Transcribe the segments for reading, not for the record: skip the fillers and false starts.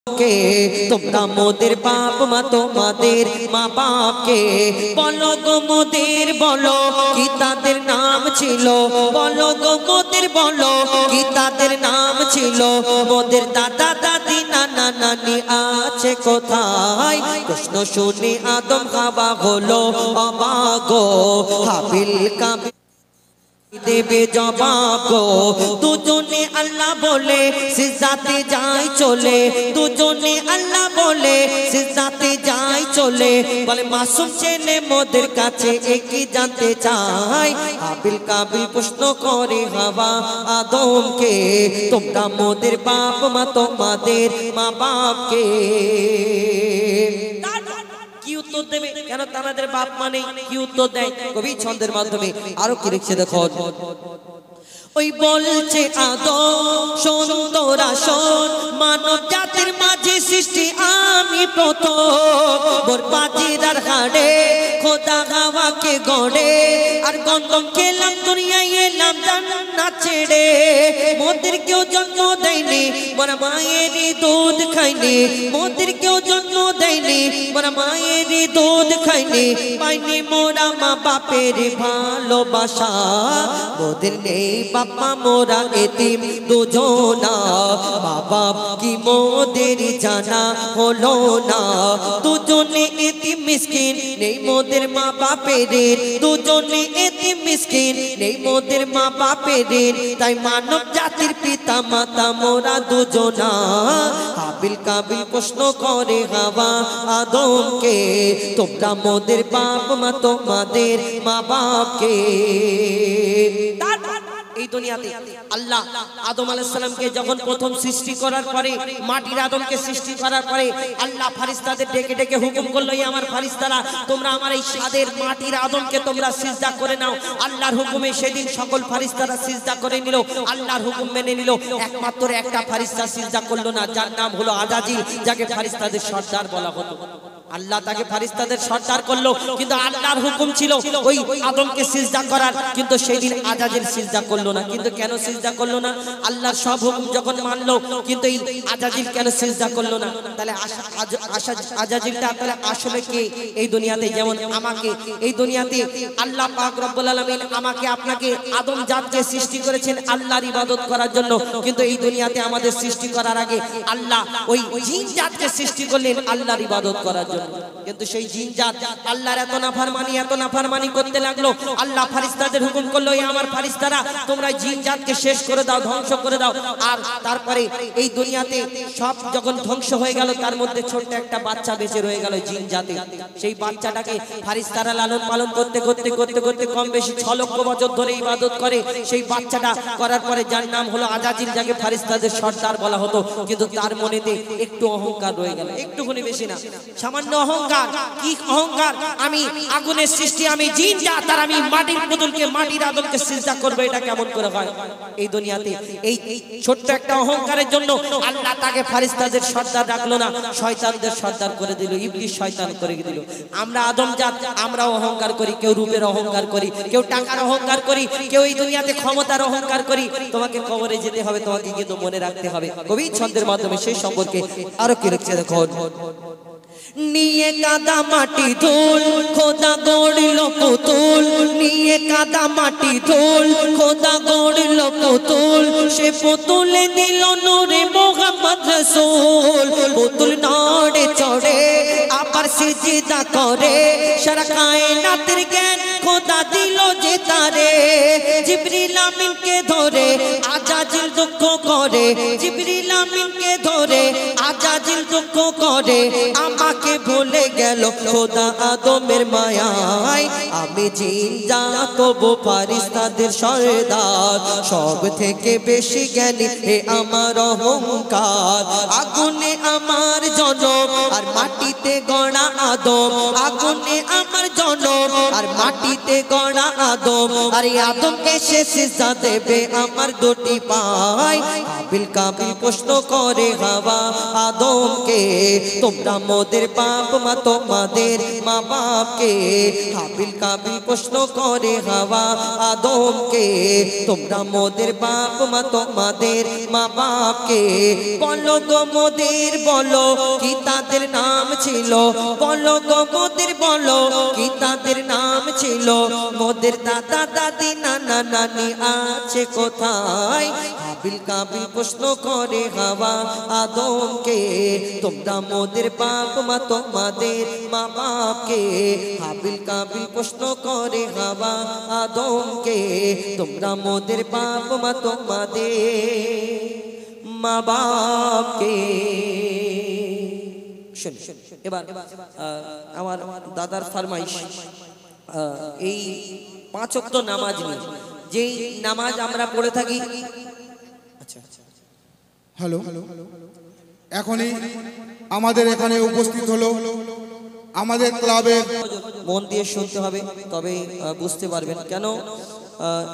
কে তোমরা মোদের বাপ মা তোমাদের মা বাপকে বলো গো মোদের বলো কি তাদের নাম ছিল বলো গো মোদের বলো কি তাদের নাম ছিল মোদের দাদা দাদি নানা নানি আছে কোথায় প্রশ্ন শুনে আদম হাওয়া হলো অবাক গো হাবিল কাবিল দেবে জবাব গো দুজনে আল্লাহ বলে সিজদাতে যায় চলে দুজনে আল্লাহ বলে সিজদাতে যায় চলে বলে মাসুম ছেলে মোদের কাছে একই জানতে চায় হাবিল কাবিল প্রশ্ন করে হাওয়া আদমকে তোমরা মোদের বাপ মা তোমাদের মা বাপকে কি উত্তর দেবে কেন তাদের বাপ মানে কি উত্তর দেয় কবি ছন্দের মাধ্যমে আরো কি লিখছে দেখো ওই বলছে আদম শোন তোরা শোন মানব জাতির মাঝে সৃষ্টি আমি প্রথম বরবাজির আর হাড়ে খোদা হাওয়াকে গড়ে আর গন্ধম খেলাম দুনিয়ায় এলাম জান্নাত ছেড়ে মোদের কেউ জন্ম দেয়নি মোরা মায়ের দুধ খাইনি মোদের কেউ জন্ম দেয়নি মোরা মায়ের দুধ খাইনি পাইনি মোরা মা বাপের ভালোবাসা মোদের নেই বাবা মোরা এতিম দুজনা বাবা কি মোদের জানা হলো না দুজনে এতিম মিসকিন নেই মোদের মা বাপের দুজনে এতিম মিসকিন নেই মোদের মা বাপের তাই মানব জাতির পিতা মাতা মোরা দুজনা হাবিল কাবিল প্রশ্ন করে হাওয়া আদমকে তোমরা মোদের বাপ মা তোমাদের মা বাপকে এই দুনিয়াতে আল্লাহ আদম আলাইহিস সালামকে যখন প্রথম সৃষ্টি করার পরে মাটির আদমকে সৃষ্টি করার পরে আল্লাহ ফেরেশতাদের ডেকে ডেকে হুকুম করলো এই আমার ফেরেশতারা তোমরা আমার এই সাদের মাটির আদমকে তোমরা সিজদা করে নাও আল্লাহর হুকুমে সেদিন সকল ফেরেশতারা সিজদা করে নিল আল্লাহর হুকুম মেনে নিল একমাত্র একটা ফেরেশতা সিজদা করলো না যার নাম হলো আজাজিল যাকে ফেরেশতাদের সর্দার বলা হতো আল্লাহ তাকে ফেরেশতাদের সর্দার করলো কিন্তু আল্লাহর হুকুম ছিল ওই আদমকে সিজদা করার কিন্তু সেদিন আজাজিল সিজদা করলো না কিন্তু কেন সিজদা করলো না আল্লাহর সব হুকুম যখন মানলো কিন্তু এই আজাজিল কেন সিজদা করলো না তাহলে আজাজিলটা তাহলে আসলে কে এই দুনিয়াতে যেমন আমাকে এই দুনিয়াতে আল্লাহ পাক রব্বুল আলামিন আমাকে আপনাকে আদম জাতকে সৃষ্টি করেছেন আল্লাহর ইবাদত করার জন্য কিন্তু এই দুনিয়াতে আমাদের সৃষ্টি করার আগে আল্লাহ ওই জিন জাতকে সৃষ্টি করলেন আল্লাহর ইবাদত করার জন্য কিন্তু সেই জিন জাত আল্লাহর এত নাফরমানি করতে লাগলো আল্লাহ ফেরেশতাদের হুকুম করলো এই আমার ফেরেশতারা তোমরা জিন জাতকে শেষ করে দাও ধ্বংস করে দাও আর তারপরে এই দুনিয়াতে সব যখন ধ্বংস হয়ে গেল তার মধ্যে ছোট্ট একটা বাচ্চা বেঁচে রয়ে গেল জিন জাতে সেই বাচ্চাটাকে ফেরেশতারা লালন পালন করতে করতে করতে করতে কম বেশি 6 লক্ষ বছর ধরে ইবাদত করে সেই বাচ্চাটা করার পরে যার নাম হলো আজাজিল যাকে ফেরেশতাদের সর্দার বলা হতো কিন্তু তার মনেতে একটু অহংকার রয়ে গেল একটুখানি বেশি না সামান্য অহংকার কি অহংকার আমি আগুনের সৃষ্টি আমি জিন জাত আর আমি মাটির পুতুলকে মাটির আদমকে সিজদা করব এটা কেমন করে হয় এই দুনিয়াতে এই ছোট্ট একটা অহংকারের জন্য আল্লাহ তাকে ফেরেশতাদের সর্দার রাখলো না শয়তানদের সর্দার করে দিল ইবলিস শয়তান করে দিল আমরা আদম জাত আমরা অহংকার করি কেউ রূপের অহংকার করি কেউ টাকার অহংকার করি কেউ এই দুনিয়াতে ক্ষমতার অহংকার করি তোমাকে কবরে যেতে হবে তোমাকে কিন্তু মনে রাখতে হবে কবি ছন্দের মাধ্যমে সেই সম্পর্কে আরো কি লিখছে দেখো নিয়ে কাদা মাটি ধুল খোদা গড়লো পুতুল নিয়ে কাদা মাটি ধুল খোদা গড়লো পুতুল সে পুতুলে দিল নূরে মুহাম্মদ রাসূল পুতুল নড়ে চড়ে আবার সিজদা করে সারা কায়নাতের জ্ঞান খোদা দিল যে তারে জিবরিল আমিনকে ধরে আজাজিল দুঃখ করে জিবরিল আমিনকে ধরে আজাজিল দুঃখ করে আমাকে ভুলে গেল খোদা আদমের মায়ায় আমি জিন জাত তবু ফেরেশতাদের সর্দার সব থেকে বেশি জ্ঞানী হে আমার অহংকার আগুনে আমার জনম আর মাটিতে গড়া আদম আগুনে আমার জনম আর মাটিতে গড়া আদম, আর আদমকে সে সিজদা দেবে আমার দুটি পায়। হাবিল কাবিল প্রশ্ন করে হাওয়া আদমকে, তোমরা মোদের বাপ মা তোমাদের মা বাপকে। হাবিল কাবিল প্রশ্ন করে হাওয়া আদমকে, তোমরা মোদের বাপ মা তোমাদের মা বাপকে। বলো গো মোদের, বলো কি তাদের নাম ছিল, বলো গো মোদের, বলো কি তাদের নাম ছিল। মোদের দাদা দাদি নানা নানি আছে কোথায়? হাবিল কাবিল প্রশ্ন করে হাওয়া আদমকে, তোমরা মোদের বাপ মা তোমাদের মা বাপকে। হাবিল কাবিল প্রশ্ন করে হাওয়া আদমকে, তোমরা মোদের বাপ মা তোমাদের মা বাপকে। এবার আমার দাদার ফরমাইশ, এই 5 ওয়াক্ত নামাজ নিয়ে, যেই নামাজ আমরা পড়ে থাকি। আচ্ছা হ্যালো, এখনই আমাদের এখানে উপস্থিত হলো আমাদের ক্লাবের, মন দিয়ে শুনতে হবে তবে বুঝতে পারবেন। কেন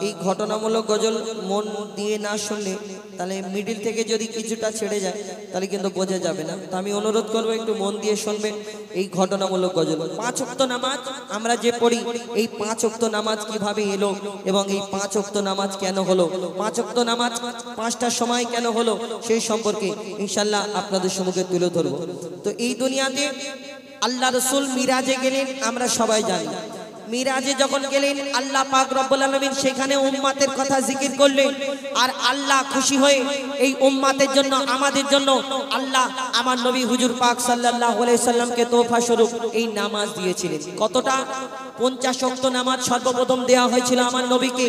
এই ঘটনামূলক গজল মন দিয়ে না শুনলে তাহলে মিডিল থেকে যদি কিছুটা ছেড়ে যায় তাহলে কিন্তু বোঝা যাবে না। তো আমি অনুরোধ করবো একটু মন দিয়ে শুনবেন এই ঘটনামূলক গজল। 5 ওয়াক্ত নামাজ আমরা যে পড়ি, এই 5 ওয়াক্ত নামাজ কিভাবে এলো এবং এই 5 ওয়াক্ত নামাজ কেন হলো, 5 ওয়াক্ত নামাজ 5টার সময় কেন হলো, সেই সম্পর্কে ইনশাল্লাহ আপনাদের সম্মুখে তুলে ধরবো। তো এই দুনিয়াতে আল্লাহ রসুল মিরাজে গেলেন, আমরা সবাই জানি। মিরাজে যখন গেলেন আল্লাহ পাক রব্বুল আলামিন সেখানে উম্মতের কথা জিকির করলেন, আর আল্লাহ খুশি হয়ে এই উম্মতের জন্য, আমাদের জন্য আল্লাহ আমার নবী হুজুর পাক সাল্লাল্লাহু আলাইহি সাল্লামকে তোফা স্বরূপ এই নামাজ দিয়েছিলেন। কতটা? 50 ওয়াক্ত নামাজ সর্বপ্রথম দেওয়া হয়েছিল আমার নবীকে।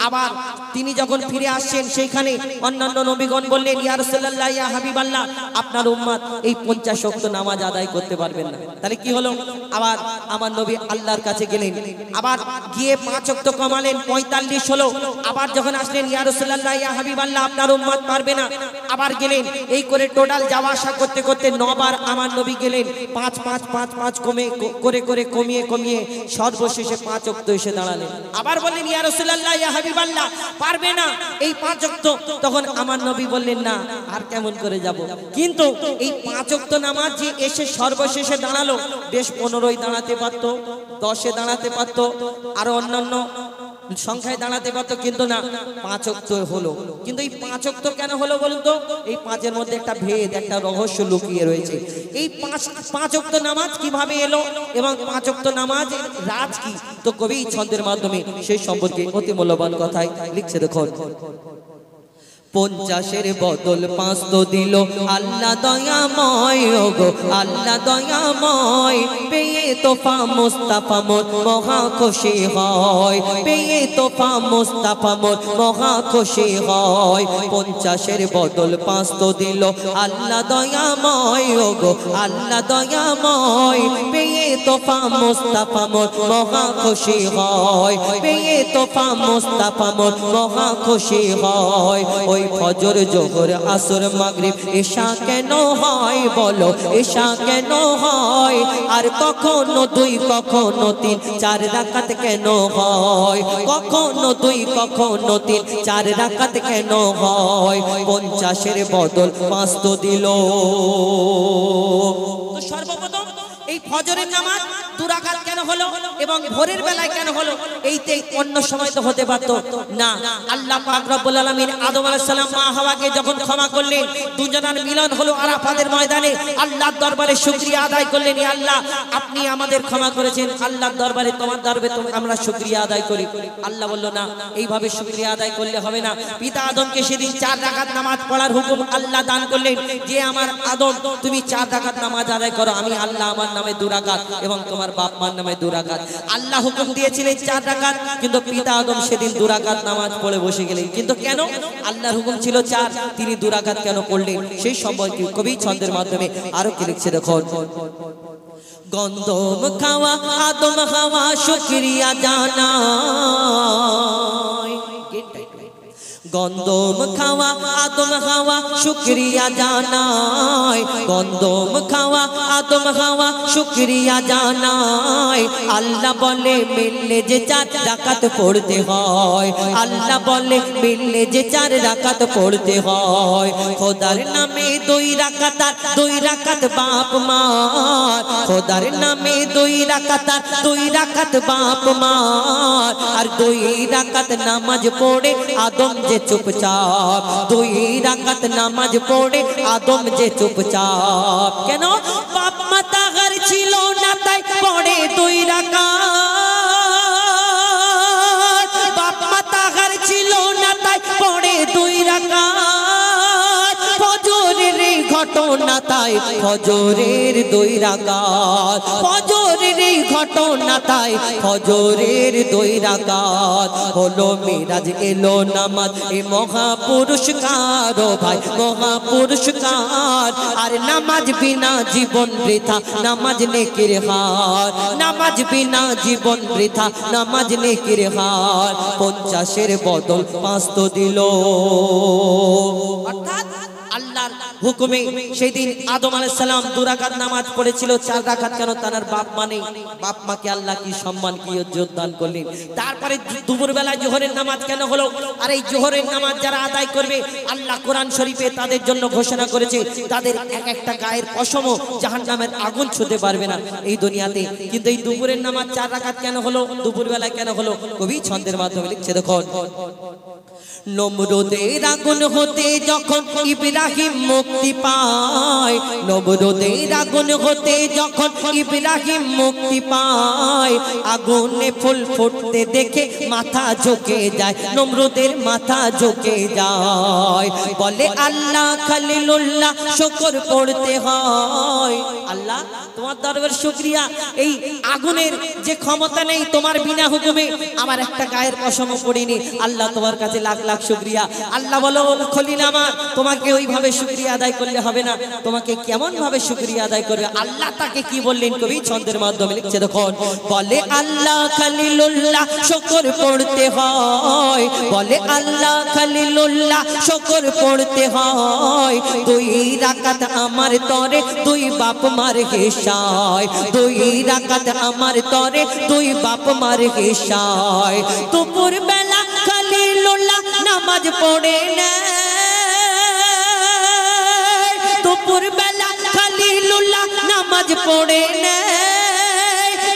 আবার তিনি যখন ফিরে আসছেন সেইখানে অন্যান্য নবীগণ বললেন, ইয়া রাসূলুল্লাহ, ইয়া হাবিবাল্লাহ, আপনার উম্মত এই 50 ওয়াক্ত নামাজ আদায় করতে পারবেন না। তাহলে কি হলো? আবার আমার নবী আল্লাহর কাছে গেলেন, আবার গিয়ে 5 ওয়াক্ত কমালেন, 45 হলো। আবার যখন আসলেন, ইয়া রাসূলুল্লাহ, ইয়া হাবিবাল্লাহ, আপনার উম্মত পারবে না। আবার গেলেন, এই করে টোটাল যাওয়া আসা করতে করতে 9 বার আমার নবী গেলেন। 5 5 5 5 করে কমিয়ে কমিয়ে সর্বশেষে 5 ওয়াক্ত এসে দাঁড়ালেন। আবার বললেন, ইয়া রাসূলুল্লাহ, ইয়া হাবিবাল্লাহ, পারবে না এই 5 ওয়াক্ত। তখন আমার নবী বললেন, না আর কেমন করে যাব। কিন্তু এই 5 ওয়াক্ত নামাজ যে এসে সর্বশেষে দাঁড়ালো, বেশ 15ই দাঁড়াতে পারতো, 10-এ দাঁড়াতে পারতো, আর অন্যান্য সংখ্যায় দাঁড়াতে পারতো, কিন্তু না, 5 ওয়াক্ত হলো। কিন্তু এই 5 ওয়াক্ত কেন হলো বলুন তো? এই 5-এর মধ্যে একটা ভেদ, একটা রহস্য লুকিয়ে রয়েছে। এই 5 ওয়াক্ত নামাজ কিভাবে এলো এবং 5 ওয়াক্ত নামাজ রাজ কি? তো কবি ছন্দের মাধ্যমে সেই সম্পর্কে অতি মূল্যবান কথাই লিখছে, দেখুন। 50-এর বদল 5 তো দিল আল্লাহ দয়াময়, ওগো আল্লাহ দয়াময়। পেয়ে তোফা মুস্তাফা মোর মহা খুশি হয়, পেয়ে তোফা মুস্তাফা মোর মহা খুশি হয়। 50-এর বদল 5 তো দিল আল্লাহ দয়াময়, ওগো আল্লাহ দয়াময়। পেয়ে তোফা মুস্তাফা মোর মহা খুশি হয়, পেয়ে তোফা মুস্তাফা মোর মহা খুশি হয়। ওই ফজর জোহর আসর মাগরিব ঈশা কেন হয় বলো, ঈশা কেন হয়? আর কখনো 2 কখনো 3 4 রাকাত কেন হয়? কখনো 2 কখনো 3 4 রাকাত কেন হয়? 50-এর বদল 5 তো দিল। তো সর্বপ্রথম এই ফজরের নামাজ 2 রাকাত কেন হলো এবং ভোরের বেলায় কেন হলো? এইতে অন্য সময় তো হতে পারতো না। আল্লাহ পাক রব্বুল আলামিন আদম আলাইহিস সালাম মা হাওয়াকে যখন ক্ষমা করলেন, দুজনের মিলন হলো আরাফাতের ময়দানে, আল্লাহর দরবারে শুকরিয়া আদায় করলেন, ইয়া আল্লাহ আপনি আমাদের ক্ষমা করেছেন, আল্লাহর দরবারে তোমার দরবারে আমরা শুকরিয়া আদায় করি। আল্লাহ বলল, না, এইভাবে শুকরিয়া আদায় করলে হবে না। পিতা আদমকে সেদিন 4 রাকাত নামাজ পড়ার হুকুম আল্লাহ দান করলেন, যে আমার আদম তুমি 4 রাকাত নামাজ আদায় করো, আমি আল্লাহ আমার নামে 2 রাকাত এবং তোমার বাপ মার নামে 2 রাকাত। আল্লাহ হুকুম দিয়েছিলেন 4 রাকাত, কিন্তু পিতা আদম সেদিন 2 রাকাত নামাজ পড়ে বসে গেলেন। কিন্তু কেন? আল্লাহর হুকুম ছিল 4, তিনি 2 রাকাত কেন পড়লেন? সেই সম্পর্কে কবি ছন্দের মাধ্যমে আরো কি লিখছে, দেখুন। গন্ধম খাওয়া আদম হাওয়া শুকরিয়া জানায়, গন্ধম খাওয়া আদম হাওয়া শুকরিয়া জানায়, গন্ধম খাওয়া আদম হাওয়া শুকরিয়া জানায়। আল্লাহ বলে মিললে যে 4 রাকাত পড়তে হয়, আল্লাহ বলে মিললে যে 4 রাকাত পড়তে হয়। খোদার নামে 2 রাকাত, 2 রাকাত বাপ মার, খোদার নামে 2 রাকাত, 2 রাকাত বাপ মার। আর 2 রাকাত নামাজ পড়ে আদম যে চুপচাপ, 2 রাকাত নামাজ পড়ে আদম যে চুপচাপ। কেন? বাপ মা তাগার ছিল না তাই পড়ে 2 রাকাত, বাপ মা তাগার ছিল না তাই পড়ে 2 রাকাত। ফজরের ঘটনা তাই ফজরের 2 রাকাত, ফজরের ঘটনা তাই ফজরের 2 রাকাত। হলো মিরাজ এলো নামাজ এ মহাপুরস্কার, ও ভাই মহাপুরস্কার। আর নামাজ বিনা জীবন বৃথা, নামাজ নেকির হার, নামাজ বিনা জীবন বৃথা, নামাজ নেকির হার। 50-এর বদল 5 তো দিল। অর্থাৎ আল্লাহর হুকুমে সেদিন আদম আলাইহিস সালাম 2 রাকাত নামাজ পড়েছিল, 4 রাকাত কেন? তার বাপ মানে বাপ মাকে আল্লাহ কি সম্মান কি ইজ্জত দান করলেন। তারপরে দুপুর বেলায় জোহরের নামাজ কেন হলো? আর এই জোহরের নামাজ যারা আদায় করবে আল্লাহ কোরআন শরীফে তাদের জন্য ঘোষণা করেছে তাদের এক একটা গায়ের পশমও জাহান্নামের আগুন ছুঁতে পারবে না এই দুনিয়াতে। কিন্তু এই দুপুরের নামাজ 4 রাকাত কেন হলো? দুপুর বেলায় কেন হলো? কবি ছন্দের মাধ্যমে লিখছে, দেখুন। নমরুদের আগুন হতে যখন ইব্রাহিম মুক্তি পায়, নমরুদের আগুন হতে যখন ইব্রাহিম মুক্তি পায়, আগুনে ফুল ফুটতে দেখে মাথা ঝুঁকে যায়, নমরুদের মাথা ঝুঁকে যায়। বলে আল্লাহ খলিলুল্লাহ শুকর পড়তে হয়। আল্লাহ তোমার দরবার শুকরিয়া, এই আগুনের যে ক্ষমতা নেই তোমার বিনা হুকুমে আমার একটা গায়ের পশম পড়িনি। আল্লাহ তোমার কাছে লাখ লাখ শুকরিয়া। আল্লাহ বলো খলিল আমার, তোমাকে ওইভাবে শুকরিয়া আদায় করলে হবে না, তোমাকে কেমন ভাবে শুকরিয়া আদায় করবে? আল্লাহ তাকে কি বললেন? কবি ছন্দের মাধ্যমে লিখছে, দেখুন। বলে আল্লাহ খলিলুল্লাহ শুকর পড়তে হয়, বলে আল্লাহ খলিলুল্লাহ শুকর পড়তে হয়। 2 রাকাত আমার তরে 2 বাপ মার হিসায়, 2 রাকাত আমার তরে 2 বাপ মার হিসায়। দুপুর বেলা খলিলুল্লাহ নামাজ পড়ে না, দুপুর বেলা খলিলুল্লাহ নামাজ পড়ে না।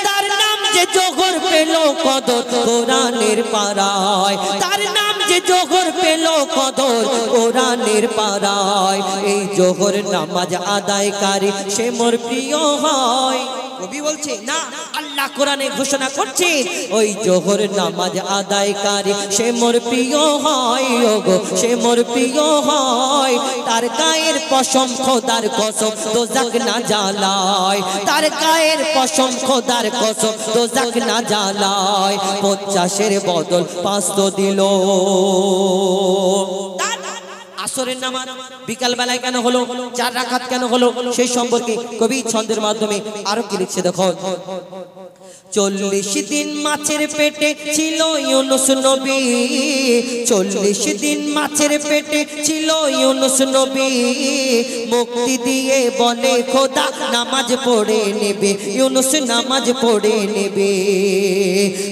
তার নাম যে জোহর পেল কদর কোরআনের পারায়, তার নাম যে জোহর পেল কদর কোরআনের পারায়। এই জোহর নামাজ আদায়কারী সে মোর প্রিয় হয়। কবি বলছে না, আল্লাহ কোরআনে ঘোষণা করছে ওই জোহর নামাজ আদায়কারী সে মোর প্রিয় হয়, ওগো সে মোর প্রিয় হয়। তার গায়ের পশম খোদার কসম দোজাক না জ্বালায়, তার গায়ের পশম খোদার কসম দোজাক না জ্বালায়। 50-এর বদল 5 তো দিল। আসরের নামাজ বিকাল বেলায় কেন হলো? 4 রাকাত কেন হলো? সেই সম্পর্কে কবি ছন্দের মাধ্যমে আরো কি লিখছে, দেখো। 40 দিন মাছের পেটে ছিল ইউনুস নবী, 40 দিন মাছের পেটে ছিল ইউনুস নবী। মুক্তি দিয়ে বলে খোদা নামাজ পড়ে নেবে, ইউনুস নামাজ পড়ে নেবে।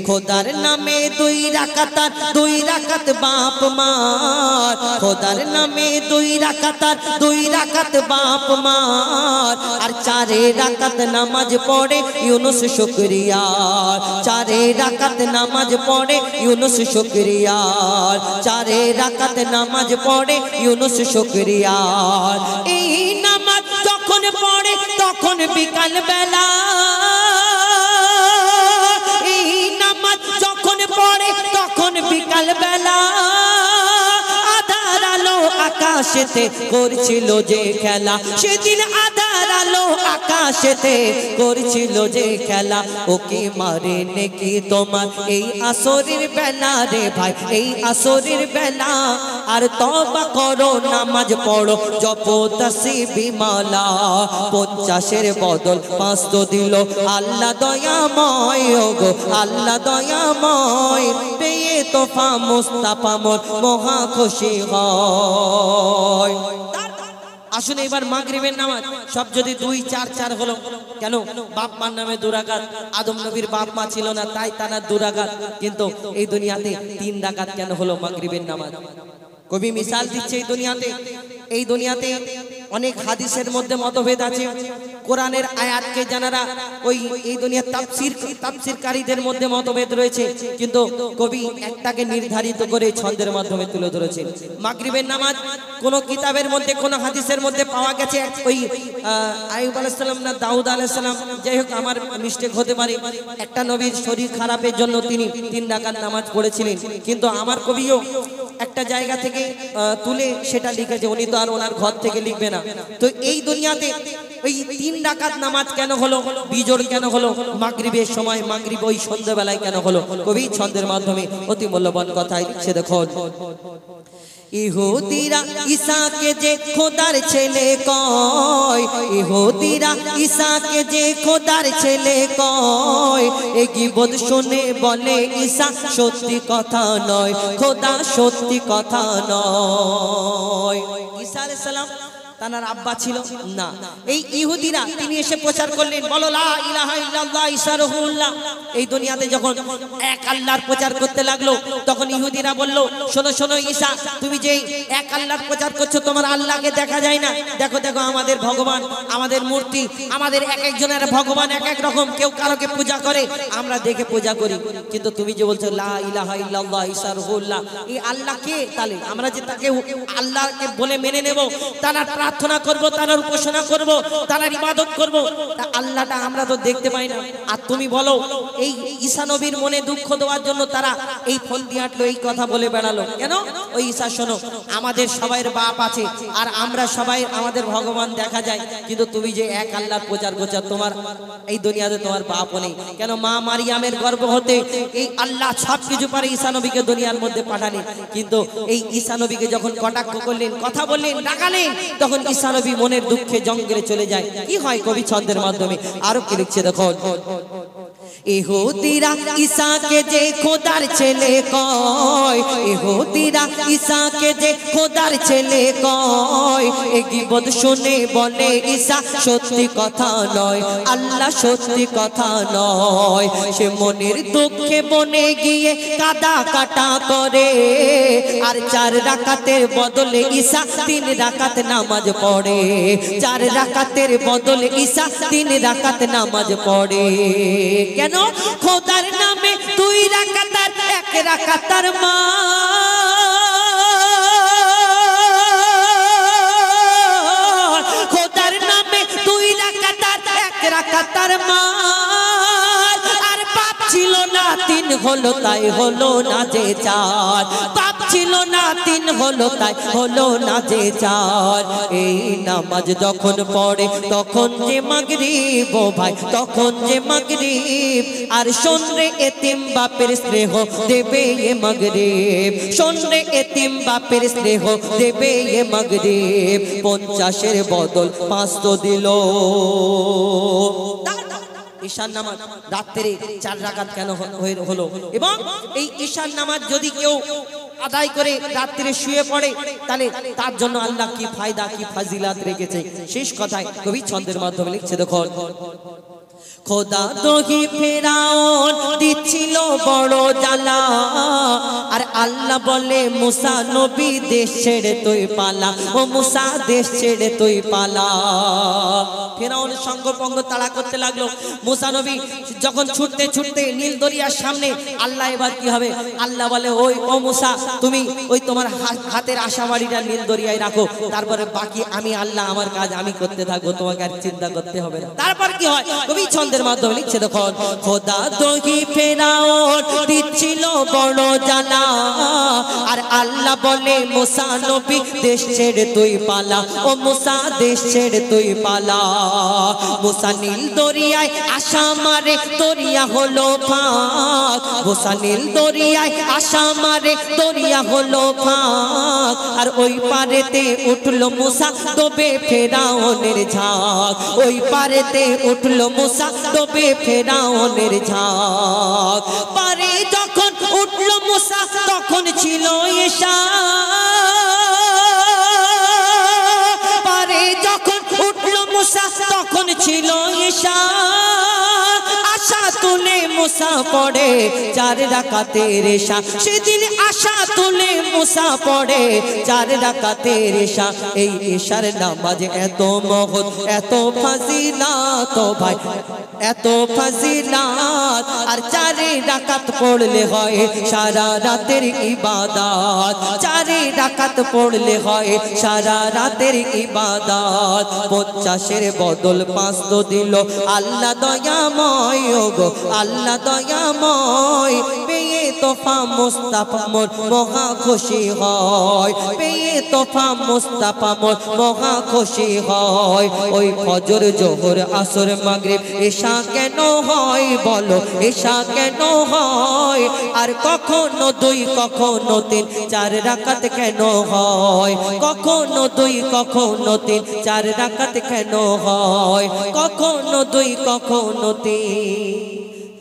খোদার নামে 2 রাকাত, 2 রাকাত বাপ মার, খোদার নামে 2 রাকাত, 2 রাকাত বাপ মার। আর 4 রাকাত নামাজ পড়ে ইউনুস শুকরিয়া, 4 রাকাত নামাজ পড়ে ইউনুস শুকরিয়া, 4 রাকাত নামাজ পড়ে ইউনুস শুকরিয়া। এই নামাজ যখন পড়ে তখন বিকাল বেলা, এই নামাজ যখন পড়ে তখন বিকাল বেলা। আধার আকাশেতে করছিল যে খেলা, সেদিন আধার আলো আকাশ আকাশেতে করছিল যে খেলা, ওকে মারে নাকি তোমার এই আসরের বেলা রে ভাই, এই আসরের বেলা। আর তওবা করো, নামাজ পড়ো, জপো তাসবিহ মালা, 50-এর বদল 500 দিল আল্লাহ দয়াময়, ওগো আল্লাহ দয়াময়। পেয়ে তোফা মুস্তাফা মোর মহা খুশি হয়। আসুন এবার মাগরিবের নামাজ সব যদি 2-4-4 হলো, কেন বাপ মার নামে 2 রাকাত, আদম নবীর বাপ মা ছিল না তাই তারা 2 রাকাত, কিন্তু এই দুনিয়াতে 3 রাকাত কেন হলো মাগরিবের নামাজ? কবি মিসাল দিচ্ছে এই দুনিয়াতে অনেক হাদিসের মধ্যে মতভেদ আছে। কোরআনের আয়াতকে জানারা ওই এই দুনিয়ার তাফসীরকারীদের মধ্যে মতভেদ রয়েছে, কিন্তু কবি একটাকে নির্ধারিত করে ছন্দের মাধ্যমে তুলে ধরেছেন। মাগরিবের নামাজ কোন কিতাবের মধ্যে কোন হাদিসের মধ্যে পাওয়া গেছে ওই আইয়ুব আলাইহিস সালাম না দাউদ আলাইহিস সালাম, যাই হোক আমার মিস্টেক হতে পারে, একটা নবীর শরীর খারাপের জন্য তিনি 3 রাকাত নামাজ পড়েছিলেন, কিন্তু আমার কবিও একটা জায়গা থেকে তুলে সেটা লিখেছে, উনি তো আর ওনার ঘর থেকে লিখবে না। তো এই দুনিয়াতে ওই 3 রাকাত নামাজ কেন হলো, বিজোড় কেন হলো মাগরিবের সময়, মাগরিব ওই সন্ধ্যাবেলায় কেন হলো? কবি ছন্দের মাধ্যমে অতি মূল্যবান কথাই লিখছে। দেখুন, ইহুদিরা ঈসাকে যে খোদার ছেলে কয়, ইহুদিরা ঈসাকে যে খোদার ছেলে কয়, এ গীবত শুনে বলে ঈসা সত্যি কথা নয়, খোদা সত্যি কথা নয়। ঈসা আলাইহিস সালাম তার আব্বা ছিল না। এই ইহুদিরা তিনি এসে প্রচার করলেন, বলো লা ইলাহা ইল্লাল্লাহ ঈসা রাসূলুল্লাহ। এই দুনিয়াতে যখন এক আল্লাহর প্রচার করতে লাগলো, তখন ইহুদিরা বলল, শোনো শোনো ঈসা, তুমি যে এক আল্লাহর প্রচার করছো, তোমার আল্লাহকে দেখা যায় না। দেখো দেখো আমাদের ভগবান, আমাদের মূর্তি, আমাদের এক একজনের ভগবান এক এক রকম, কেউ কারোকে পূজা করে, আমরা দেখে পূজা করি, কিন্তু তুমি যে বলছো লা ইলাহা ইল্লাল্লাহ ঈসা রাসূলুল্লাহ, এই আল্লাহ কে? তাহলে আমরা যে তাকে আল্লাহকে বলে মেনে নেব, তারা প্রার্থনা করব, তার উপাসনা করব, তার ইবাদত করব, আল্লাহটা আমরা তো দেখতে পাই না। আর তুমি বলো এই ঈসা নবীর মনে দুঃখ দেওয়ার জন্য তারা এই ফল দিয়ে হাঁটলো, এই কথা বলে বেড়ালো কেন? ওই ঈসা শোনো, আমাদের সবাইয়ের বাপ আছে, আর আমরা সবাই আমাদের ভগবান দেখা যায়, কিন্তু তুমি যে এক আল্লাহর প্রচার করছো, তোমার এই দুনিয়াতে তোমার বাপ নেই কেন? মা মারিয়ামের গর্ভ হতে এই আল্লাহ সব কিছু পারে ঈসা নবীকে দুনিয়ার মধ্যে পাঠালেন, কিন্তু এই ঈসা নবীকে যখন কটাক্ষ করলেন, কথা বললেন, ডাকালেন, তখন ঈসা নবী মনের দুঃখে জঙ্গলে চলে যায়। কি হয় কবি ছন্দের মাধ্যমে আরো কি লিখছে দেখো, ইহুদিরা ঈসাকে যে খোদার ছেলে কয়, ইহুদিরা ঈসাকে যে খোদার ছেলে কয়, এ গীবত শুনে বলে ঈসা সত্যি কথা নয়, আল্লাহ সত্যি কথা নয়। সে মনের দুঃখে বনে গিয়ে কাদা কাটা করে, আর 4 রাকাতের বদলে ঈসা 3 রাকাত নামাজ পড়ে, 4 রাকাতের বদলে ঈসা 3 রাকাত নামাজ পড়ে। কেন? খোদার নামে 2 রাকাত আর 1 রাকাতার মা, খোদার নামে 2 রাকাত আর 1 রাকাতার মা, আর পাপ ছিল না 3 হলো তাই হলো না যে 4, পাপ ছিল না 3 হলো তাই হলো না যে 4। এই নামাজ যখন পড়ে তখন যে মাগরিব, ও ভাই তখন যে মাগরিব, আর শোন রে এতিম বাপের স্নেহ দেবে এ মাগরিব, শোন রে এতিম বাপের স্নেহ দেবে এ মাগরিব, 50-এর বদল 500 দিল। ঈশার নামাজ রাত্রে 4 রাকাত কেন হলো? এবং এই ঈশার নামাজ যদি কেউ আদায় করে রাত্রে শুয়ে পড়ে, তাহলে তার জন্য আল্লাহ কি ফায়দা, কি ফাজিলাত রেখেছে, শেষ কথায় কবি ছন্দের মাধ্যমে লিখছে দেখো, খোদা দহি ফেরাউন দিচ্ছিল বড় জ্বালা, আর আল্লাহ বলে মুসা নবী দেশ ছেড়ে তুই পালা, ও মুসা দেশ ছেড়ে তুই পালা। ফেরাউন সঙ্গপঙ্গ তাড়া করতে লাগলো, মুসা নবী যখন ছুটতে ছুটতে নীল দরিয়ার সামনে, আল্লাহ এবার কি হবে? আল্লাহ বলে ওই ও মুসা, তুমি ওই তোমার হাতের আশাবাড়িটা নীল দরিয়ায় রাখো, তারপরে বাকি আমি আল্লাহ আমার কাজ আমি করতে থাকবো, তোমাকে আর চিন্তা করতে হবে না। তারপর কি হয় কবি ছন্দের মাধ্যমে লিখছে দেখো, খোদা দহি ফেরাউন দিচ্ছিল বড় জ্বালা, আর আল্লাহ বলে মুসা নবী দেশ ছেড়ে তুই পালা, ও মুসা দেশ ছেড়ে তুই পালা। মুসা নীল দরিয়ায় আশা মারে দরিয়া হলো ফাঁক, মুসা নীল দরিয়ায় আশা মারে দরিয়া হলো ফাঁক। আর ওই পারেতে উঠলো মুসা ডোবে ফেরাউনের ঝাঁক, ওই পারেতে উঠলো মুসা ডোবে ফেরাউনের ঝাঁক। পারে যখন উঠলো মুসা তখন ছিল এশা, পারে যখন উঠলো মুসা তখন ছিল এশা। আশা তুলে মুসা পড়ে 4 রাকাতের এশা, সেদিন আশা তুলে মুসা পড়ে 4 রাকাতের এশা। এই এশার নামাজ এত মহৎ এত ফাজিলাত ভাই, এত ফাজিলাত। আর 4 রাকাত পড়লে হয় সারা রাতের ইবাদত, 4 রাকাত পড়লে হয় সারা রাতের ইবাদত। 50-এর বদল 5 তো দিল আল্লাহ দয়াময়, ওগো আল্লাহ দয়াময়। পেয়ে তোফা মুস্তাফা মোর মহা খুশি হয়, পেয়ে তোফা মুস্তাফা মোর মহা খুশি হয়। ওই ফজর জোহর আসর মাগরিব এশা কেন হয় বলো, এশা কেন হয়? আর কখনো 2 কখনো 3 4 রাকাত কেন হয়? কখনো 2 কখনো 3 4 রাকাত কেন হয়? কখনো 2 কখনো 3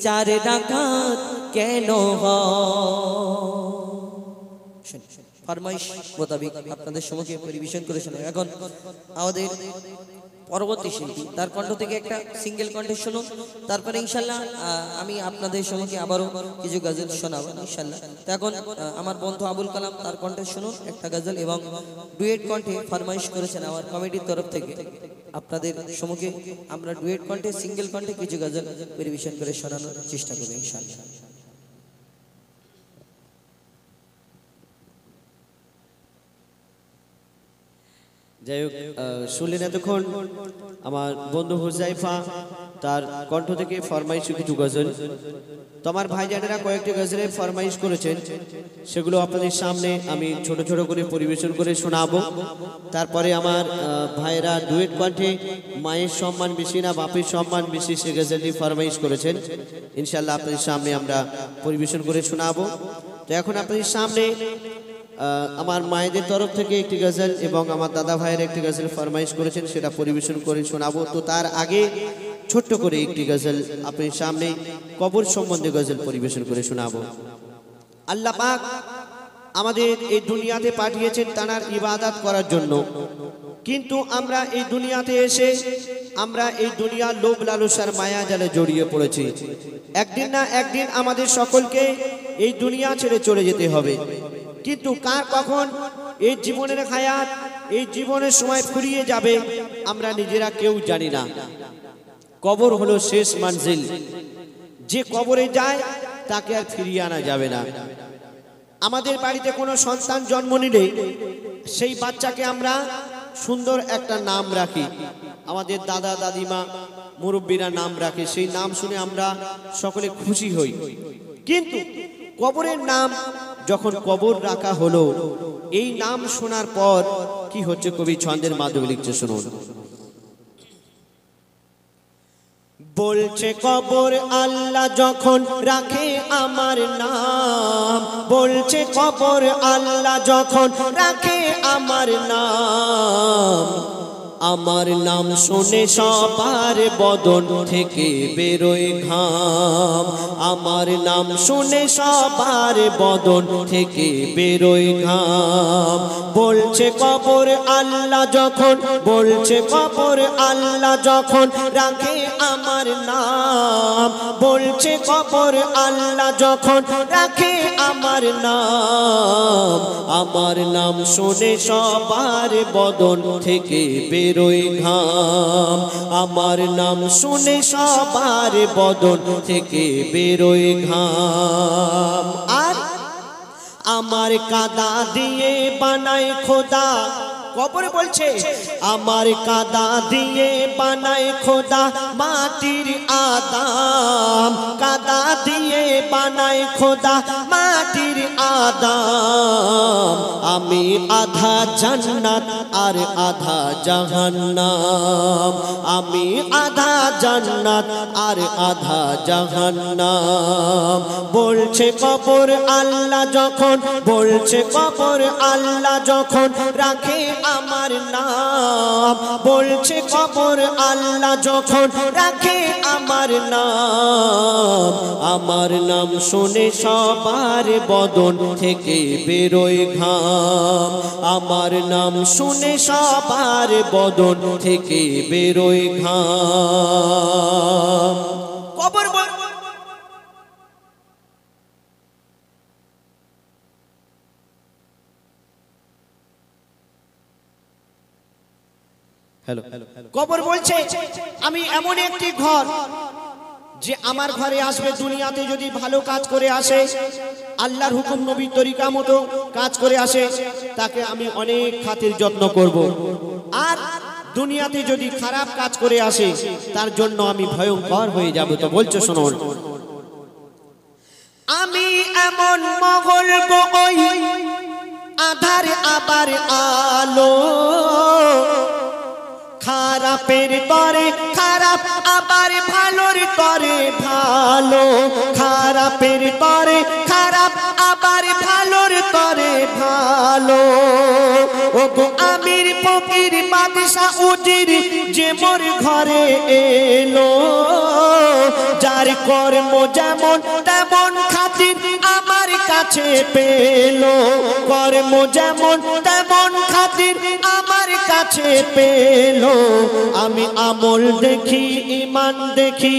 4 রাকাত কেন হয়? ফরমাইশ মোতাবেক আপনাদের সম্মুখে পরিবেশন করে শোনাই। এখন আমাদের পরবর্তী শিল্পী তার কণ্ঠ থেকে একটা সিঙ্গেল কণ্ঠে শুনুন, তারপরে ইনশাল্লাহ আমি আপনাদের সম্মুখে আবারও কিছু গজল শোনাবো ইনশাল্লাহ। তো এখন আমার বন্ধু আবুল কালাম তার কণ্ঠে শুনুন একটা গজল, এবং ডুয়েট কণ্ঠে ফরমাইশ করেছেন আমার কমিটির তরফ থেকে। আপনাদের সম্মুখে আমরা ডুয়েট কণ্ঠে সিঙ্গেল কণ্ঠে কিছু গজল পরিবেশন করে শোনানোর চেষ্টা করব ইনশাল্লাহ। যাই হোক, শুনলেন এতক্ষণ আমার বন্ধু হুজাইফা তার কণ্ঠ থেকে ফরমাইশ কিছু গজল। তো আমার ভাইজানেরা কয়েকটি গজলের ফরমাইশ করেছেন, সেগুলো আপনাদের সামনে আমি ছোট ছোট করে পরিবেশন করে শোনাবো। তারপরে আমার ভাইরা ডুয়েট কণ্ঠে মায়ের সম্মান বেশি না বাপের সম্মান বেশি সে গজলটি ফরমাইশ করেছেন, ইনশাল্লাহ আপনাদের সামনে আমরা পরিবেশন করে শোনাবো। তো এখন আপনাদের সামনে আমার মায়েদের তরফ থেকে একটি গজল এবং আমার দাদা ভাইয়ের একটি গজল ফরমাইশ করেছেন, সেটা পরিবেশন করে শোনাবো। তো তার আগে ছোট্ট করে একটি গজল আপনার সামনে কবর সম্বন্ধে গজল পরিবেশন করে শোনাবো। আল্লাহ পাক আমাদের এই দুনিয়াতে পাঠিয়েছেন তার ইবাদত করার জন্য, কিন্তু আমরা এই দুনিয়াতে এসে আমরা এই দুনিয়ার লোভ লালসার মায়া জালে জড়িয়ে পড়েছি। একদিন না একদিন আমাদের সকলকে এই দুনিয়া ছেড়ে চলে যেতে হবে, কিন্তু কার কখন এই জীবনের হায়াত এই জীবনের সময় ফুরিয়ে যাবে আমরা নিজেরা কেউ জানি না। কবর হলো শেষ মঞ্জিল, যে কবরে যায় তাকে আর ফিরিয়ে আনা যাবে না। আমাদের বাড়িতে কোনো সন্তান জন্ম নিলে সেই বাচ্চাকে আমরা সুন্দর একটা নাম রাখি, আমাদের দাদা দাদিমা মুরব্বীরা নাম রাখে, সেই নাম শুনে আমরা সকলে খুশি হই। কিন্তু কবরের নাম যখন কবর রাখা হলো, এই নাম শোনার পর কি হচ্ছে কবি ছন্দের মাধ্যমে লিখছে শুনুন। বলছে কবর আল্লাহ যখন রাখে আমার নাম, বলছে কবর আল্লাহ যখন রাখে আমার নাম, আমার নাম শুনে সবার বদন থেকে বেরোয় ঘাম, আমার নাম শুনে সবার বদন থেকে বেরোয় ঘাম। বলছে কবর আল্লাহ যখন, বলছে কবর আল্লাহ যখন রাখে আমার নাম, বলছে কবর আল্লাহ যখন রাখে আমার নাম, আমার নাম শুনে সবার বদন থেকে বেরোয় ঘাম, আমার নাম শুনে সবার বদন থেকে বেরোয় ঘাম। আর আমার কাদা দিয়ে বানায় খোদা কবর বলছে আমার কাদা দিয়ে বানায় খোদা মাটির আদম, কাদা দিয়ে বানায় খোদা মাটির আদম। আমি আধা জান্নাত আর আধা জাহান্নাম, আমি আধা জান্নাত আর আধা জাহান্নাম। বলছে কবর আল্লাহ যখন, বলছে কবর আল্লাহ যখন রাখে আমার নাম, বলছে কবর আল্লাহ যখন রাখে আমার নাম। আমার নাম শুনে সবার বদন থেকে বেরোয় ঘাম, আমার নাম শুনে সবার বদন থেকে বেরোয় ঘাম। কবর হ্যালো, কবর বলছে আমি এমন একটি ঘর যে আমার ঘরে আসবে, দুনিয়াতে যদি ভালো কাজ করে আসে, আল্লাহর হুকুম নবীর তরিকা মতো কাজ করে আসে, তাকে আমি অনেক খাতির যত্ন করব। আর দুনিয়াতে যদি খারাপ কাজ করে আসে, তার জন্য আমি ভয়ঙ্কর হয়ে যাব। তো বলছে শুনুন, আমি এমন মগল গো ওই আধার আবার আলো, খারাপের তরে খারাপ আবার ভালোর তরে ভালো, খারাপের তরে খারাপ আবার ভালোর তরে ভালো। ও গো আমির ফকির বাদশা উজির যে মোর ঘরে এলো, যার কর্ম যেমন তেমন খাতির আমার কাছে পেলো, কর্ম যেমন তেমন খাতির আমার কাছে পেলো। আমি আমল দেখি ঈমান দেখি,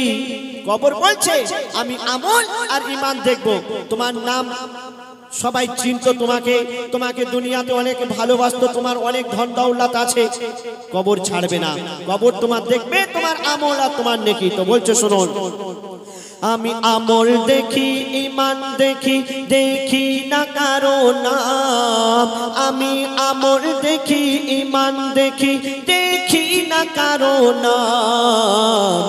কবর বলছে আমি আমল আর ঈমান দেখবো। তোমার নাম সবাই চিনতো তোমাকে, তোমাকে দুনিয়াতে অনেক ভালোবাসতো, তোমার অনেক ধন দৌলত আছে, কবর ছাড়বে না, কবর তোমার দেখবে, তোমার আমল আর তোমার নেকি। তো বলছে শুনুন, আমি আমল দেখি ঈমান দেখি, দেখি না কারো নাম, আমি আমল দেখি ঈমান দেখি, দেখি না কারো নাম।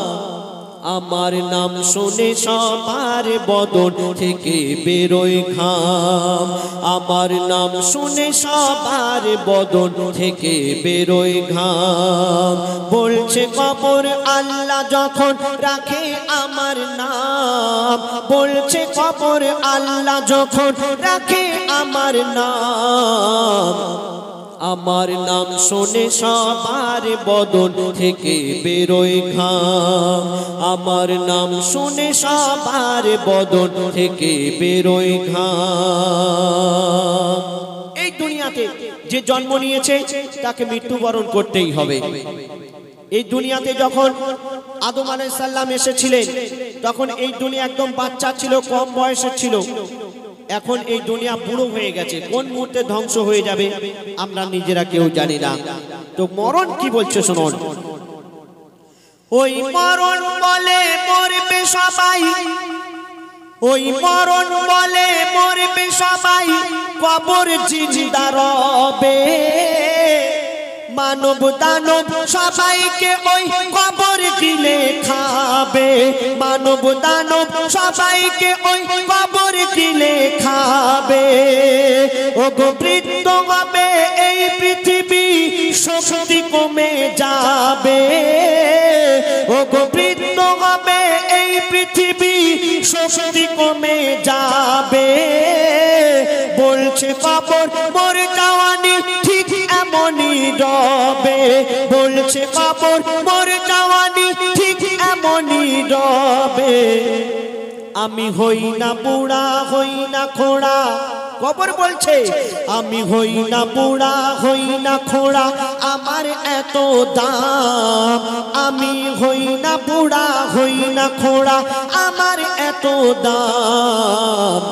আমার নাম শুনে সবার বদন থেকে বেরোয় ঘাম, আমার নাম শুনে সবার বদন থেকে বেরোয় ঘাম। বলছে কবর আল্লাহ যখন রাখে আমার নাম, বলছে কবর আল্লাহ যখন রাখে আমার নাম। আমার নাম শুনে সবার বদন থেকে বেরোয় ঘাম, আমার নাম শুনে সবার বদন থেকে বেরোয় ঘাম। এই দুনিয়াতে যে জন্ম নিয়েছে তাকে মৃত্যুবরণ করতেই হবে। এই দুনিয়াতে যখন আদম আলাইহিস সালাম এসেছিলেন, তখন এই দুনিয়া একদম বাচ্চা ছিল, কম বয়সের ছিল। এখন এই দুনিয়া বুড়ো হয়ে গেছে, কোন মুহূর্তে ধ্বংস হয়ে যাবে আমরা নিজেরা কেউ জানি না। তো মরণ কি বলছে শুনুন, ওই মরণ বলে মরবে সবাই, ওই মরণ বলে মরবে সবাই, কবর জিন্দা রবে। মানব দানব সবাইকে ওই কবর গিলে খাবে, মানব দানব সবাইকে ওই কবর গিলে খাবে। ও গো বৃদ্ধ হবে এই পৃথিবী, শক্তি কমে যাবে। ও গো বৃদ্ধ হবে এই পৃথিবী, শক্তি কমে যাবে। বলছে কবর মোর জওয়ানি ঠিক এমনই রবে, বলছে কবর মোর জওয়ানি ঠিক এমনই রবে। আমি হই না বুড়া হই না খোড়া, কবর বলছে আমি হই না বুড়া হই না খোড়া, আমার এত দাম। আমি হই না বুড়া হই না খোড়া, আমার এত দাম।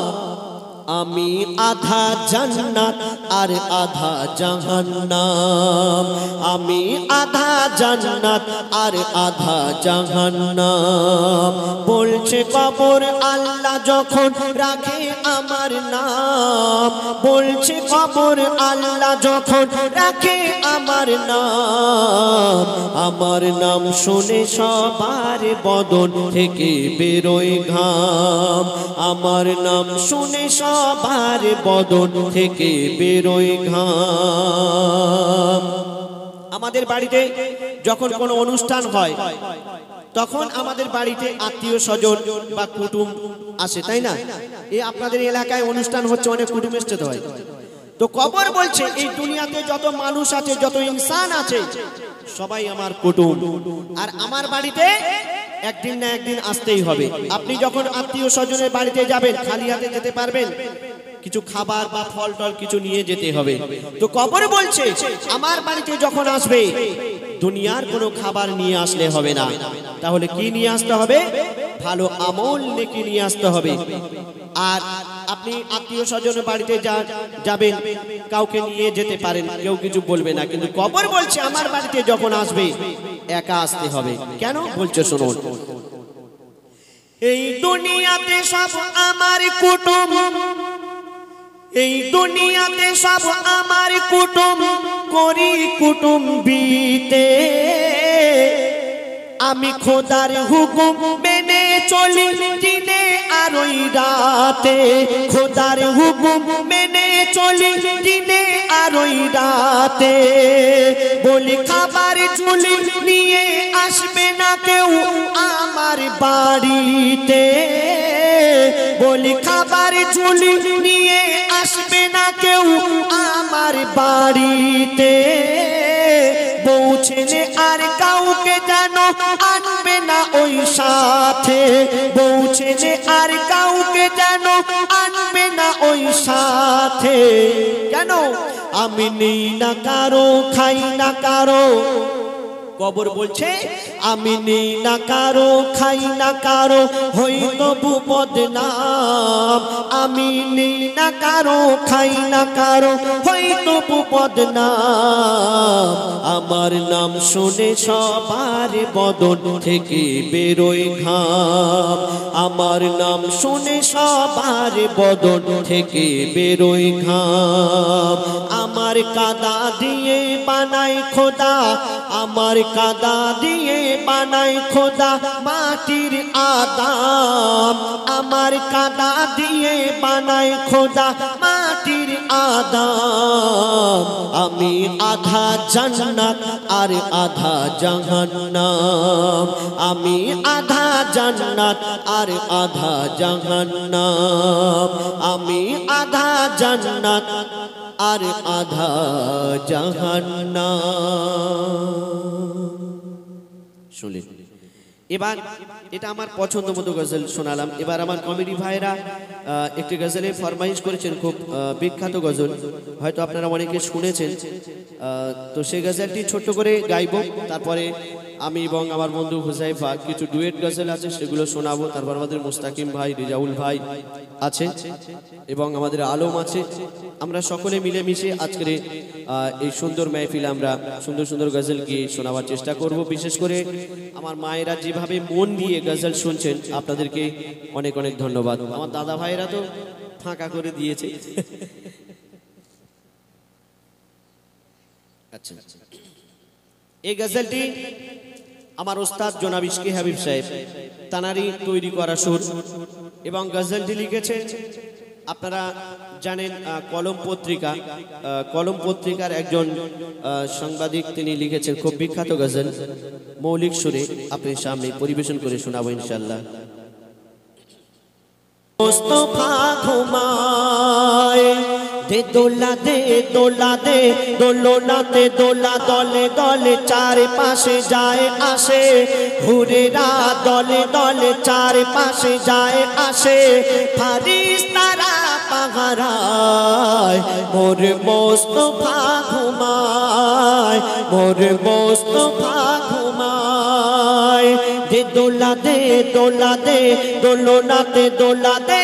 আমি আধা জান্নাত আর আধা জাহান্নাম, আমি আধা জান্নাত আর আধা জাহান্নাম। বলছে কবর আল্লাহ যখন রাখে আমার নাম, বলছে কবর আল্লাহ যখন রাখে আমার নাম, আমার নাম শুনে সবার বদন থেকে বেরোয় ঘাম, আমার নাম শুনে সবার বদন থেকে বেরোয় ঘাম। আমাদের বাড়িতে যখন কোনো অনুষ্ঠান হয় তখন আমাদের বাড়িতে আত্মীয় স্বজন বা কুটুম আসে, তাই না? এই আপনাদের এলাকায় অনুষ্ঠান হচ্ছে, অনেক কুটুম এসছে তো হয়। তো কবর বলছে এই দুনিয়াতে যত মানুষ আছে, যত ইনসান আছে, সবাই আমার কুটুম, আর আমার বাড়িতে একদিন না একদিন আসতেই হবে। আপনি যখন আত্মীয় স্বজনের বাড়িতে যাবেন খালি হাতে যেতে পারবেন? কিছু খাবার বা ফল টল কিছু নিয়ে যেতে হবে। তো কবর বলছে আমার বাড়িতে যখন আসবে দুনিয়ার কোনো খাবার নিয়ে আসলে হবে না, তাহলে কি নিয়ে আসতে হবে? ভালো আমল নেকি নিয়ে আসতে হবে। আর আপনি আত্মীয় স্বজনের বাড়িতে যাবেন, কাউকে নিয়ে যেতে পারেন, কেউ কিছু বলবে না, কিন্তু কবর বলছে আমার বাড়িতে যখন আসবে একা আসতে হবে। কেন বলছে শুনুন। এই দুনিয়াতে সব আমার কুটুম, এই দুনিয়াতে সব আমার কুটুম, করি কুটুম্বিতে আমি খোদার হুকুম মেনে চলি দিনে আর ওই রাতে, খোদার হুকুম মেনে চলি দিনে আর ওই রাতে। বলি খাবার ঝুলি নিয়ে আসবে না কেউ আমার বাড়িতে, বলি খাবার ঝুলি নিয়ে আসবে না কেউ আমার বাড়িতে। বউ ছেলে আর কাউকে জানো আনবে না ওই সাথে, বউ ছেলে আর কাউকে জানো আনবে না ওই সাথে। কেন? আমি নেই না কারো, খাই না কারো। কবর বলছে আমি নেই না কারো, খাই না কারো, হই তবু বদনাম। আমি নেই না কারো, খাই না কারো, হই তবু বদনাম। আমার নাম শুনে সবার বদন থেকে বেরোয় ঘাম, আমার নাম শুনে সবার বদন থেকে বেরোয় ঘাম। আমার কাদা দিয়ে বানায় খোদা, আমার কাদা দিয়ে বানায় খোদা মাটির আদাম, আমার কাদা দিয়ে বানায় খোদা মাটির আদাম। আমি আধা জান্নাত আর আধা জাহান্নাম, আমি আধা জান্নাত আর আধা জাহান্নাম, আমি আধা জান্নাত আর আধা জাহান্নাম। শুনলেন? এবার এটা আমার পছন্দ মতো গজল শোনালাম। এবার আমার কমেডি ভাইরা একটি গজলে ফরমাইশ করেছেন, খুব বিখ্যাত গজল, হয়তো আপনারা অনেকে শুনেছেন। তো সেই গজলটি ছোট্ট করে গাইব, তারপরে আমি এবং আমার বন্ধু হুজাইফা কিছু ডুয়েট গজল আছে সেগুলো শোনাবো। তারপর আমাদের মুস্তাকিম ভাই, রিজাউল ভাই আছে এবং আমাদের আলম আছে। আমরা সকলে মিলেমিশে আজকের এই সুন্দর মেহফিলে আমরা সুন্দর সুন্দর গজল গিয়ে শোনাবার চেষ্টা করব। বিশেষ করে আমার মায়েরা যেভাবে মন দিয়ে গজল শুনছেন আপনাদেরকে অনেক অনেক ধন্যবাদ। আমার দাদা ভাইরা তো ফাঁকা করে দিয়েছে। আচ্ছা, এই গজলটি আমার ওস্তাদ জনাব ইশকে হাবিব সাহেব তানারি তৈরি করা সুর, এবং গজলটি লিখেছেন আপনারা জানেন কলম পত্রিকা, কলম পত্রিকার একজন সাংবাদিক, তিনি লিখেছেন খুব বিখ্যাত গজল। মৌলিক সুরে আপনার সামনে পরিবেশন করে শোনাবো ইনশাআল্লাহ। মোস্তফা ঘুমায় দে দোলা দে দোলা দে দোলনাতে দোলা দলে দলে চারপাশে যায় আসে, হুরেরা দলে দলে চারপাশে যায় আসে, ফারিস্তারা পাহারায় মোর মোস্তফা ঘুমায়, মোর মোস্তফা ঘুমায়। দে দোলা দে দোলা দে দোলনাতে দোলা দে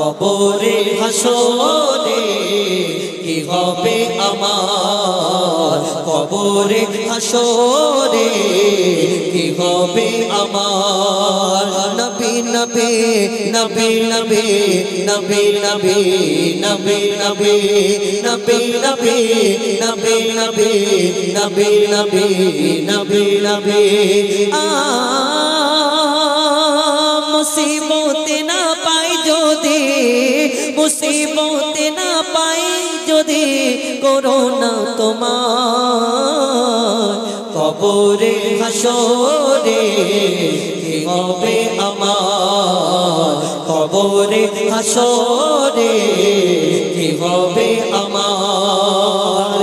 কবরে হাসরে কি হবে আমার, কবরে হাসরে কি হবে আমার। নবী নবী নবী নবী নবী নবী নবী নবী নবী নবী নবী নবী নবী নবী নবী নবী মুসিবত না পাই যদি, মুসিবত না পাই যদি করোনা তোমার, কবরে হাসরে কি হবে আমার, কবরে হাসরে কি হবে আমার।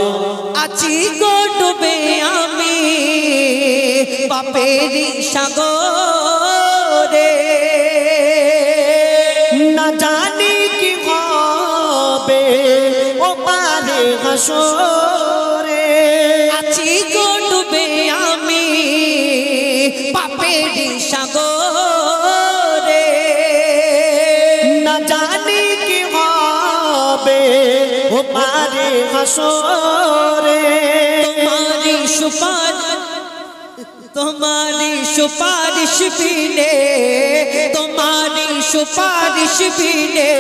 আছি গো ডুবে আমি পাপেরই সাগরে, না জানি কি হবে ও পারে হাসরে। আছি গো ডুবে আমি পাপেরই সাগরে, না জানি কি হবে ও পারে হাসরে। তোমারি সুপারিশ, তোমারি সুপারিশ বিনে, তোমারি সুপারিশ বিনে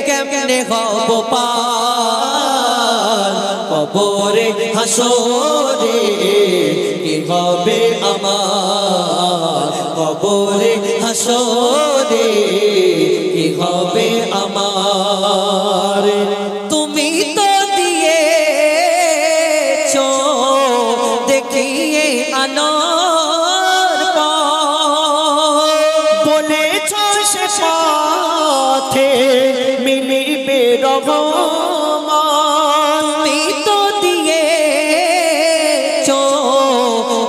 কেমনে হব পার, কবরে হাসরে কি হবে আমার, কবরে হাসরে কি হবে আমার। তুমি তো দিয়েছো দেখিয়ে আনোর বলেছ সে পথে মিলিবে রহমান। তুমি তো দিয়েছো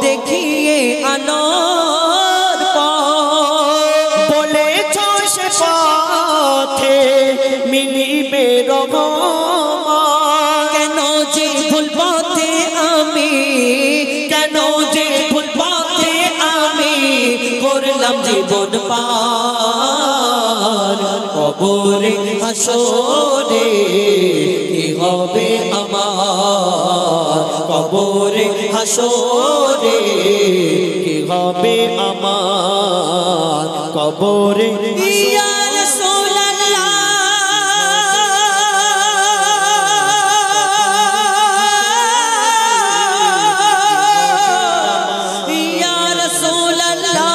দেখিয়ে আনোর বলেছ সে পথে মিলিবে রহমান। কেন যে ভুল পথে আমি, কেন যে ভুল পথে আমি করলাম জীবন পার, কবরে হাসরে কি হবে আমার, কবরে হাসরে কি হবে আমার, কবরে ইয়া রাসূলুল্লাহ ইয়া রাসূলুল্লাহ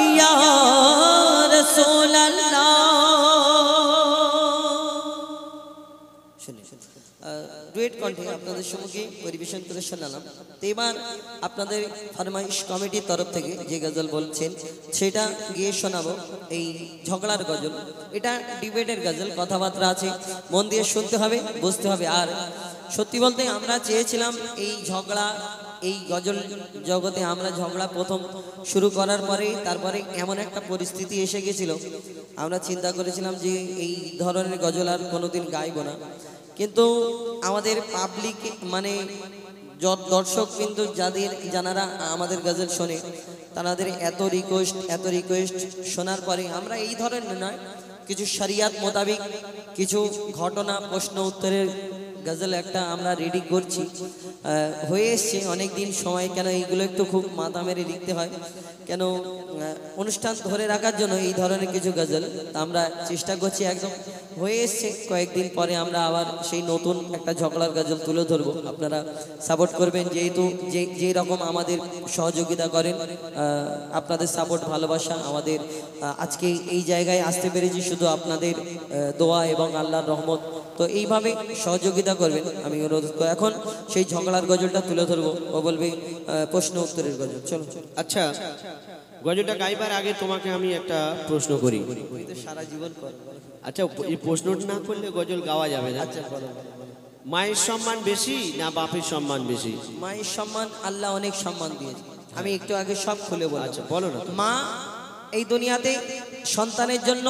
ইয়া রাসূলুল্লাহ। ডুয়েট কণ্ঠে আপনাদের সম্মুখে পরিবেশন করে শোনালাম। তো এবার আপনাদের ফরমাইশ কমিটির তরফ থেকে যে গজল বলছেন সেটা গিয়ে শোনাবো। এই ঝগড়ার গজল, এটা ডিবেটের গজল, কথাবার্তা আছে, মন দিয়ে শুনতে হবে, বুঝতে হবে। আর সত্যি বলতে আমরা চেয়েছিলাম এই ঝগড়া, এই গজল জগতে আমরা ঝগড়া প্রথম শুরু করার পরে তারপরে এমন একটা পরিস্থিতি এসে গেছিল, আমরা চিন্তা করেছিলাম যে এই ধরনের গজল আর কোনোদিন গাইব না। কিন্তু আমাদের পাবলিক মানে দর্শক কিন্তু যাদের যারা আমাদের গজল শোনে তাদের এত রিকোয়েস্ট শোনার পরে আমরা এই ধরনের নয়, কিছু শরিয়াত মোতাবিক কিছু ঘটনা প্রশ্ন উত্তরের গজল একটা আমরা রেডি করছি, হয়ে এসছে অনেক দিন সময়। কেন এইগুলো একটু খুব মাথা মেরে লিখতে হয়, কেন অনুষ্ঠান ধরে রাখার জন্য এই ধরনের কিছু গজল আমরা চেষ্টা করছি, একদম হয়ে এসছে। কয়েকদিন পরে আমরা আবার সেই নতুন একটা ঝগড়ার গজল তুলে ধরবো, আপনারা সাপোর্ট করবেন। যেহেতু যে রকম আমাদের সহযোগিতা করেন, আপনাদের সাপোর্ট ভালোবাসা আমাদের আজকে এই জায়গায় আসতে পেরেছি শুধু আপনাদের দোয়া এবং আল্লাহর রহমত। তো এইভাবে সহযোগিতা করবেন আমি অনুরোধ করি। এখন সেই ঝগড়ার গজলটা তুলে ধরবো, ও বলবে প্রশ্ন উত্তরের গজল। চলো। আচ্ছা, গজলটা গাইবার আগে তোমাকে আমি একটা প্রশ্ন করি। সারা জীবন আচ্ছা, এই প্রশ্নটা না করলে গজল গাওয়া যাবে না। আচ্ছা, মায়ের সম্মান বেশি না বাপের সম্মান বেশি? মায়ের সম্মান আল্লাহ অনেক সম্মান দিয়েছে, আমি একটু আগে সব খুলে বললাম। আচ্ছা, বলো না। মা এই দুনিয়াতে সন্তানের জন্য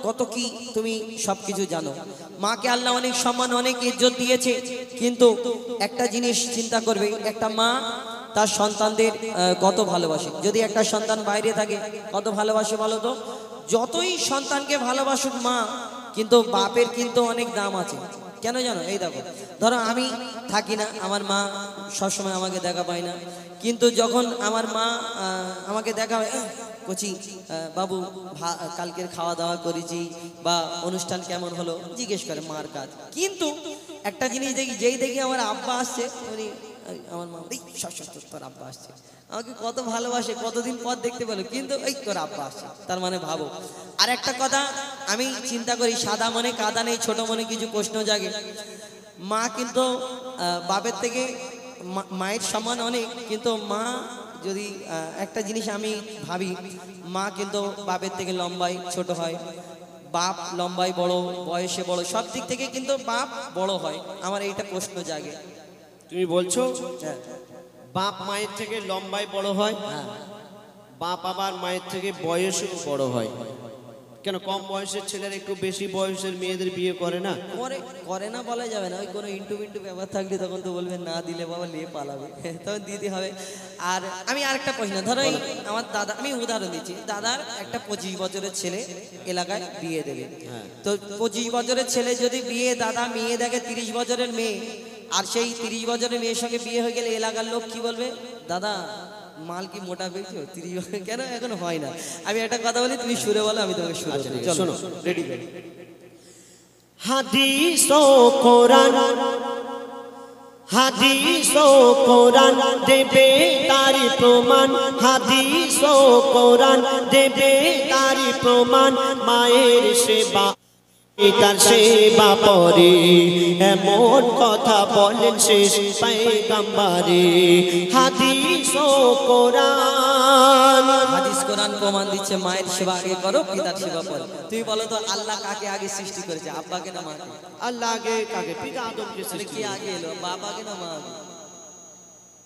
কত কি তুমি সবকিছু জানো। মাকে আল্লাহ অনেক সম্মান অনেক ইজ্জত দিয়েছে, কিন্তু একটা জিনিস চিন্তা করবে, একটা মা তার সন্তানদের কত ভালোবাসে। যদি একটা সন্তান বাইরে থাকে কত ভালোবাসে বলো তো? যতই সন্তানকে ভালোবাসুক মা, কিন্তু বাপের কিন্তু অনেক দাম আছে। কেন জানো? এই দেখো, ধরো আমি থাকি না, আমার মা সবসময় আমাকে দেখা পায় না, কিন্তু যখন আমার মা আমাকে দেখা হয়, কচি বাবু কালকের খাওয়া দাওয়া করেছি বা অনুষ্ঠান কেমন হলো জিজ্ঞেস করে, মার কাজ। কিন্তু একটা জিনিস দেখি, যেই দেখি আমার আব্বা আসছে, উনি আমার মা তোর আব্বা আসছে, আমাকে কত ভালোবাসে, কতদিন পর দেখতে পেলো, কিন্তু এই তোর আব্বা আসছে, তার মানে ভাবো। আর একটা কথা আমি চিন্তা করি, সাদা মনে কাদা নেই, ছোট মনে কিছু প্রশ্ন জাগে। মা কিন্তু বাপের থেকে মায়ের সমান অনেক, কিন্তু মা যদি একটা জিনিস আমি ভাবি, মা কিন্তু বাপের থেকে লম্বাই ছোট হয়, বাপ লম্বাই বড়, বয়সে বড়, সব দিক থেকে কিন্তু বাপ বড় হয়। আমার এইটা প্রশ্ন জাগে। তুমি বলছো বাপ মায়ের থেকে লম্বায় বড় হয়, বাপ আবার মায়ের থেকে বয়সেও বড় হয়, কেন কম বয়সের ছেলেরা একটু বেশি বয়সের মেয়েদের বিয়ে করে না? করে না বলা যাবে না, ওই কোনো ইন্টু মিন্টু ব্যাপার থাকলে তখন তো বলবে না দিলে বাবা নিয়ে পালাবে, তখন দিতে হবে। আর আমি আরেকটা প্রশ্ন, ধরো আমার দাদা, আমি উদাহরণ দিচ্ছি, দাদার একটা 25 বছরের ছেলে এলাকায় বিয়ে দেবে, তো 25 বছরের ছেলে যদি বিয়ে, দাদা মেয়ে দেখে 30 বছরের মেয়ে, আর সেই 30 বছরের মেয়ের সঙ্গে বিয়ে হয়ে গেলে এলাকার লোক কি বলবে? দাদা মাল কি মোটা পেয়েছো? 30 বছর কেন? এখন হয় না। আমি একটা কথা বলি, তুমি সুরে বলো, আমি তোমাকে সুরে বলি। শোনো, রেডি করো। হাদিস ও কোরআন, হাদিস ও কোরআন দেবে তারি প্রমাণ, হাদিস ও কোরআন দেবে তারি প্রমাণ। মায়ের সেবা তার সেবা পরে, এমন কথা বলেন শেষ পয়গম্বরে। হাদিস ও কোরআন, হাদিস কোরআন প্রমাণ দিচ্ছে মায়ের সেবা আগে করো, পিতার সেবা পরে। তুমি বলো তো, আল্লাহ কাকে আগে সৃষ্টি করেছে, আব্বাকে না মাকে? আল্লাহ আগে কাকে? পিতা আদমকে তাহলে সৃষ্টি কি আগে এলো, বাবাকে না মা আগে?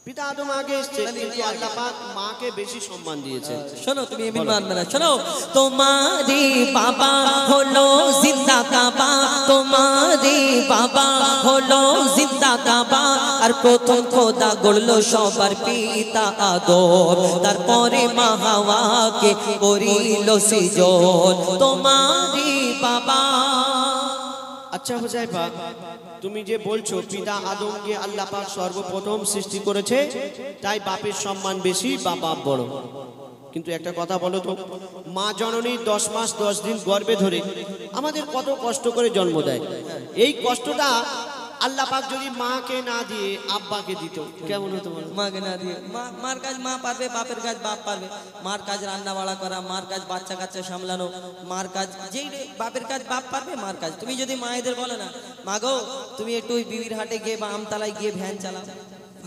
পিতা আদম আগে এসছে, কিন্তু আল্লাহ পাক মাকে বেশি সম্মান দিয়েছে। শোনো, তুমি এমনি মানবে না, শোনো। তোমারি বাবা হলো জিন্দা কাবা, তোমারি বাবা হলো জিন্দা কাবা, আর প্রথম খোদা গড়লো সবার পিতা আদম, তারপরে মা হাওয়াকে করিল সৃজন। তোমারি বাবা। আচ্ছা হুজাইফা, তুমি যে বলছো পিতা আদমকে আল্লাহ পাক সর্বপ্রথম সৃষ্টি করেছে, তাই বাপের সম্মান বেশি বা বাপ বড়, কিন্তু একটা কথা বলো তো, মা জননী 10 মাস 10 দিন গর্ভে ধরে আমাদের কত কষ্ট করে জন্ম দেয়, এই কষ্টটা আল্লাহ পাক যদি মাকে না দিয়ে আব্বাকে দিত কেমন হতো? মাকে না দিয়ে মার কাজ মা পারবে, বাপের কাজ বাপ পারবে। মার কাজ রান্না বাড়া করা, মার কাজ বাচ্চা কাচ্চা সামলানো, মার কাজ যেই বাপের কাজ বাপ পারবে, মার কাজ। তুমি যদি মায়েদের বলো না, মা গো তুমি একটু ওই বিবির হাটে গিয়ে বা আমতলায় গিয়ে ভ্যান চালাও,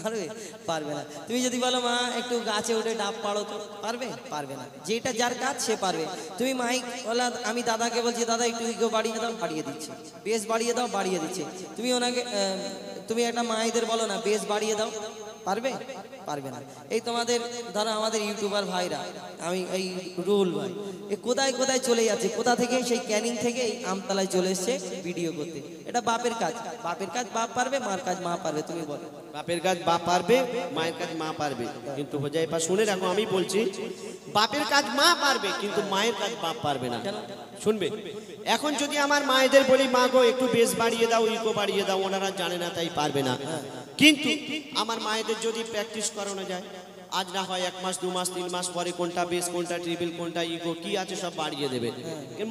পারবে? পারবে না। তুমি যদি বলো মা একটু গাছে উঠে ডাব পাড়ো, তো পারবে? পারবে না। যেটা যার কাজ সে পারবে। তুমি মাইক বলা, আমি দাদাকে বলছি দাদা একটু ইগো বাড়িয়ে দাও, বাড়িয়ে দিচ্ছে। বেশ বাড়িয়ে দাও, বাড়িয়ে দিচ্ছে। তুমি ওনাকে, তুমি একটা মায়েদের বলো না বেশ বাড়িয়ে দাও, পারবে? পারবে না। এই তোমাদের ধরো আমাদের ইউটিউবার ভাইরা, আমি এই রুল ভাই, এ কোথায় কোথায় চলে যাচ্ছে, কোথা থেকে, সেই ক্যানিং থেকে আমতলায় চলে এসছে ভিডিও করতে। এটা বাপের কাজ, বাপের কাজ বাপ পারবে, মার কাজ মা পারবে। তুমি বলো। বাপের কাজ বাপ পারবে, মায়ের কাজ মা পারবে, কিন্তু হুজাইফা শুনে রাখো, আমি বলছি বাপের কাজ মা পারবে, কিন্তু মায়ের কাজ বাপ পারবে না। শুনবে, এখন যদি আমার মায়েদের বলি মা গো একটু বেশ বাড়িয়ে দাও, ইকো বাড়িয়ে দাও, ওনারা জানে না তাই পারবে না। কিন্তু আমার মায়েদের যদি প্র্যাকটিস করানো যায়, আজ না হয় 1 মাস 2 মাস 3 মাস পরে কোনটা বেস, কোনটা ট্রিপল, কোনটা ইকো কি আছে সব বাড়িয়ে দেবে।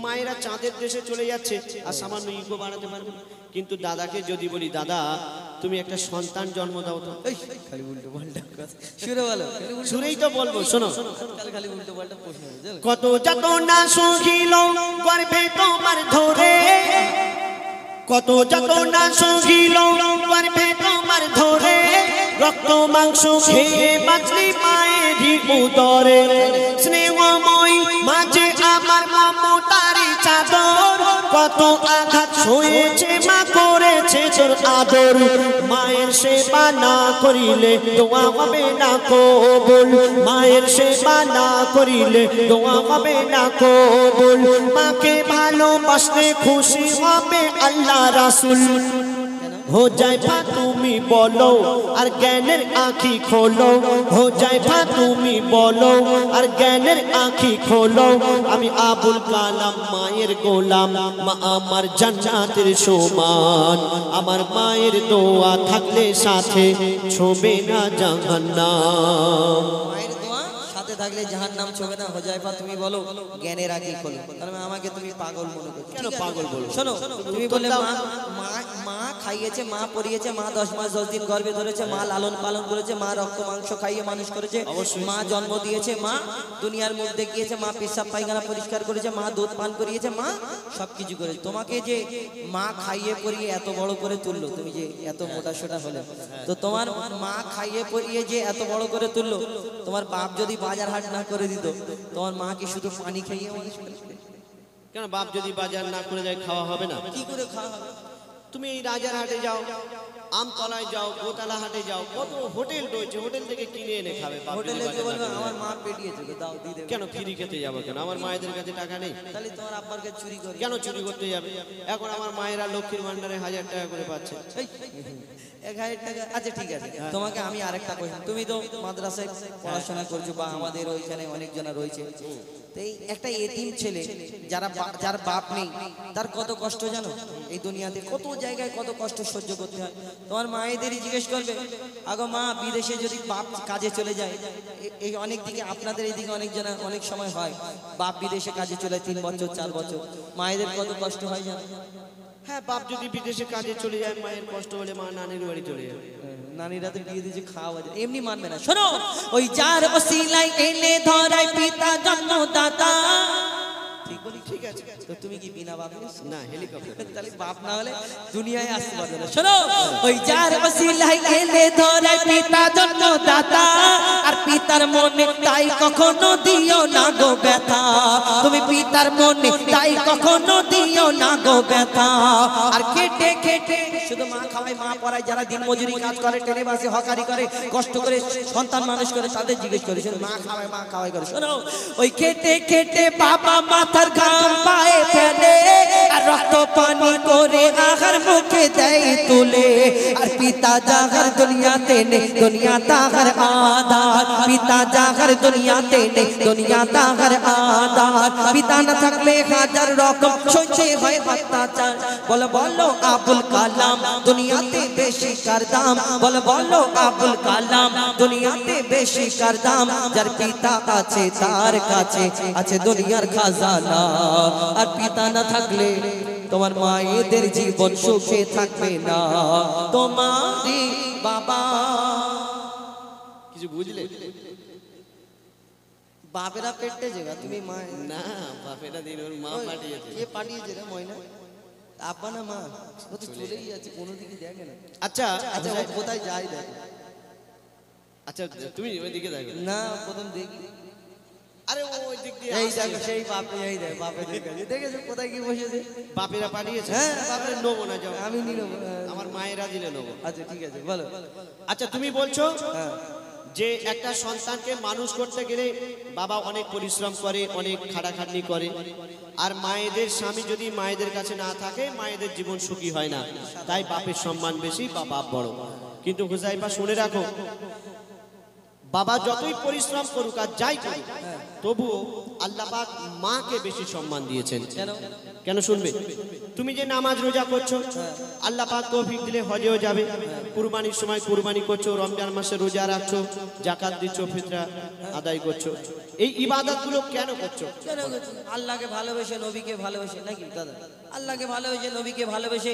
মায়েরা চাঁদের দেশে চলে যাচ্ছে আর সামান্য ইকো বাড়াতে পারবে। কিন্তু দাদাকে যদি বলি দাদা তুমি একটা সন্তান জন্ম দাও, তো খালি উল্টো পাল্টা কথা শুনে বলো, শুনেই তো বলবো, শোনো খালি উল্টো পাল্টা প্রশ্ন। কত যাতনা সহিল গর্ভে তোমার ধরে, কত যাতনা সহিল গর্ভে তোমার ধরে, রক্ত মাংস খেয়ে বাঁচলি মায়েরই উদরে। স্নেহময় মাঝে আমার মমতারি চাদর, কত আঘাত সয়েছে মা করেছে তোর আদর। মায়ের সেবা না করিলে দোয়া হবে না কবুল, মায়ের সেবা না করিলে দোয়া হবে না কবুল। মাকে ভালোবাসলে খুশি হবে আল্লাহ রাসূল। হোজাইফা তুমি বলো আর জ্ঞানের আঁখি খোলো, হোজাইফা তুমি বলো আর জ্ঞানের আঁখি খোলো। আমি আবুল কালাম মায়ের গোলাম, মা আমার জান্নাতের সমান, আমার মায়ের দোয়া থাকলে সাথে ছোবে না জাহান্নাম। মায়ের দোয়া সাথে থাকলে জাহান্নাম ছোবে না। হোজাইফা তুমি বলো জ্ঞানের আগে খোলো। তার মানে আমাকে তুমি পাগল মনে করছো। কেন পাগল বলো? শোনো, তুমি বলে মা খাইয়েছে, মা পরিয়েছে, মা 10 মাস 10 দিন গর্ভে ধরেছে, মা লালন পালন করেছে, মা রক্ত মাংস খাইয়ে মানুষ করেছে, মা জন্ম দিয়েছে, মা দুনিয়ার মুখ দেখিয়েছে, মা পেশাব পায়খানা পরিষ্কার করেছে, মা দুধ পান করিয়েছে, মা সবকিছু করেছে। তোমাকে যে মা খাইয়ে পরিয়ে এত বড় করে তুললো, তুমি যে এত মোটা সোটা হলে, তো তোমার মা খাইয়ে পরিয়ে যে এত বড় করে তুললো, তোমার বাপ যদি বাজার হাট না করে দিত, তোমার মা কি শুধু পানি খাইয়ে মানুষ করে? কেন বাপ যদি বাজার না করে যায় খাওয়া হবে না? কি করে খাওয়া হবে? তুমি এই রাজার হাটে যাও, আমতলায় যাও, গোতালা হাটে যাও, কত হোটেল রয়েছে, হোটেল থেকে কিনে এনে খাবে। বাপ যদি হোটেলে বাজার গিয়ে না বলবে করে আমার যায়। মা পেটিয়েছে, দাও দিয়ে দেবে। কেন ফ্রি খেতে যাবো? কেন আমার মায়েদের কাছে টাকা নেই? তাহলে তোমার আব্বার কাছে চুরি করে কেন চুরি করতে যাবে? এখন আমার মায়েরা লক্ষ্মীর ভান্ডারে 1000 টাকা করে পাচ্ছে। 1000 টাকা। আচ্ছা ঠিক আছে, তোমাকে আমি আরেকটা কোশ্চেন, তুমি তো মাদ্রাসায় পড়াশোনা করছো বা আমাদের ওইখানে অনেকজনা রয়েছে, তো এই একটা এতিম ছেলে যার বাপ নেই, তার কত কষ্ট জানো? এই দুনিয়াতে কত জায়গায় কত কষ্ট সহ্য করতে হয়। তোমার মায়েদেরই জিজ্ঞেস করবে, আগো মা বিদেশে যদি বাপ কাজে চলে যায়, এই অনেক দিকে আপনাদের এইদিকে অনেকজনা অনেক সময় হয়, বাপ বিদেশে কাজে চলে 3 বছর 4 বছর, মায়েদের কত কষ্ট হয় জানো? হ্যাঁ, বাপ যদি বিদেশে কাজে চলে যায়, মায়ের কষ্ট হলে মা নানির বাড়ি চলে যাবে। নানিরা তো বিয়ে দিয়েছে, খাওয়া যায়, এমনি মানবে না। শোনো, ওই যার ওসিলায় এনে ধরায় পিতা জন্মদাতা, ঠিক বলি? ঠিক আছে, তো তুমি কি বিনা বাপের? না, হেলিকপ্টার। তাহলে বাপ না হলে দুনিয়ায় আসতে পারবে না। শোনো, ওই যার ওসিলায় এনে ধরায় পিতা জন্মদাতা, আর পিতার মনে তাই কখনো দিও না গো ব্যথা, তুমি পিতার মনে তাই কখনো দিও না গো ব্যথা। আর কেটে কেটে শুধু মা খাওয়ায়, মা পড়ায়, যারা দিন মজুরি কাজ করে, ট্রেনে বাসে হকারি করে, কষ্ট করে সন্তান মানুষ করে, তাদের জিজ্ঞেস করে, শুধু মা খাওয়াই করে। শোনো, ওই কেটে কেটে বাবা মাথার ঘাম পায়ে ফেলে, আর রক্ত পানি করে আহার মুখে দেয় তুলে, আর পিতা জাগার দুনিয়াতে নেই, দুনিয়া তাহার আধার, পিতা জাগার দুনিয়াতে নেই, দুনিয়া তাহার আধার। পিতা না থাকলে হাজার রকম সহ্যে হয় অত্যাচার। বলো বলো আবুল কালাম দুনিয়াতে বেশি কার দাম, বলো বলো আবুল কালাম দুনিয়াতে বেশি কার দাম। যার পিতা আছে তার কাছে আছে দুনিয়ার খাজানা, আর পিতা না থাকলে তোমার মায়েদের জীবন সুখে থাকবে না। তোমারই বাবা, কিছু বুঝলে? বাপেরা পেটে যাবে, তুমি মা না, বাপেরা দিন ওর মা পাঠিয়েছে। কে পাঠিয়েছে রে ময়না? আব্বা না মা? ও তো চলেই যাচ্ছে, কোনো দিকে দেখে না। আচ্ছা আচ্ছা, ও কোথায় যায় দেখ? আচ্ছা, তুমি ওইদিকে দেখো না, প্রথম দেখি। আরে ওই দিক দিয়ে এই আসে। দেখো, সেই বাপে, এই দেখ বাপে দেখেছো কোথায় কি বসেছে? বাপেরা পাঠিয়েছে। হ্যাঁ, বাপের নেবো না, যাও। আমি নিল। আমার মায়েরা দিলে নেবো। আচ্ছা ঠিক আছে, বলো। আচ্ছা, তুমি বলছো হ্যাঁ, যে একটা সন্তানকে মানুষ করতে গেলে বাবা অনেক পরিশ্রম করে, অনেক খাটাখাটনি করে, আর মায়েদের স্বামী যদি মায়েদের কাছে না থাকে, মায়েদের জীবন সুখী হয় না। তাই বাপের সম্মান বেশি বা বাপ বড়। কিন্তু হুজাইফা শুনে রাখো, বাবা যতই পরিশ্রম করুক আর যাই করুক, তবুও আল্লাহ পাক মাকে বেশি সম্মান দিয়েছেন। কেন শুনবে? তুমি যে নামাজ রোজা করছো, আল্লাহ পাক তৌফিক দিলে হজেও যাবে, কুরবানির সময় কুরবানি করছো, রমজান মাসে রোজা রাখছো, যাকাত দিচ্ছ, ফিতরা আদায় করছো, এই ইবাদতগুলো কেন করছো? কেন করছি? আল্লাহকে ভালোবেসে, নবীকে ভালোবেসে, নাকি দাদা? আল্লাহকে ভালোবেসে, নবীকে ভালোবেসে,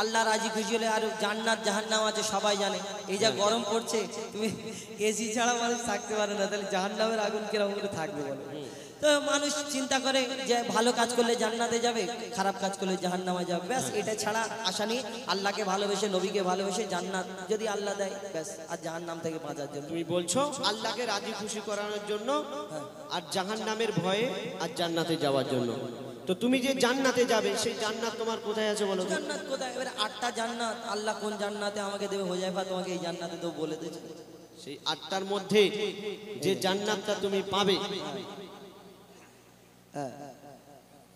আল্লাহ রাজি খুশি হলে। আর জান্নাত জাহান্নাম আছে সবাই জানে। এই যা গরম পড়ছে, তুমি এসি ছাড়া মানুষ থাকতে পারে না, তাহলে জাহান্নামের আগুন কিরকম করে থাকবে বলো? তো মানুষ চিন্তা করে যে ভালো কাজ করলে জান্নাতে যাবে, খারাপ কাজ করলে জাহান্নামে যাবে, ব্যাস এটা ছাড়া আশা নেই। আল্লাহকে ভালোবেসে, নবীকে ভালোবেসে, জান্নাত যদি আল্লাহ দেয় ব্যাস, আর জাহান্নাম থেকে বাঁচার জন্য। তুমি বলছো আল্লাহকে রাজি খুশি করানোর জন্য, আর জাহান্নামের ভয়ে, আর জান্নাতে যাওয়ার জন্য। তো তুমি যে জান্নাতে যাবে, সেই জান্নাত তোমার কোথায় আছে বলো? জান্নাত কোথায়? এবারে 8টা জান্নাত, আল্লাহ কোন জান্নাতে আমাকে দেবে? হোজাইফা তোমাকে এই জান্নাতে তো বলে দিয়েছে। সেই 8টার মধ্যে যে জান্নাতটা তুমি পাবে,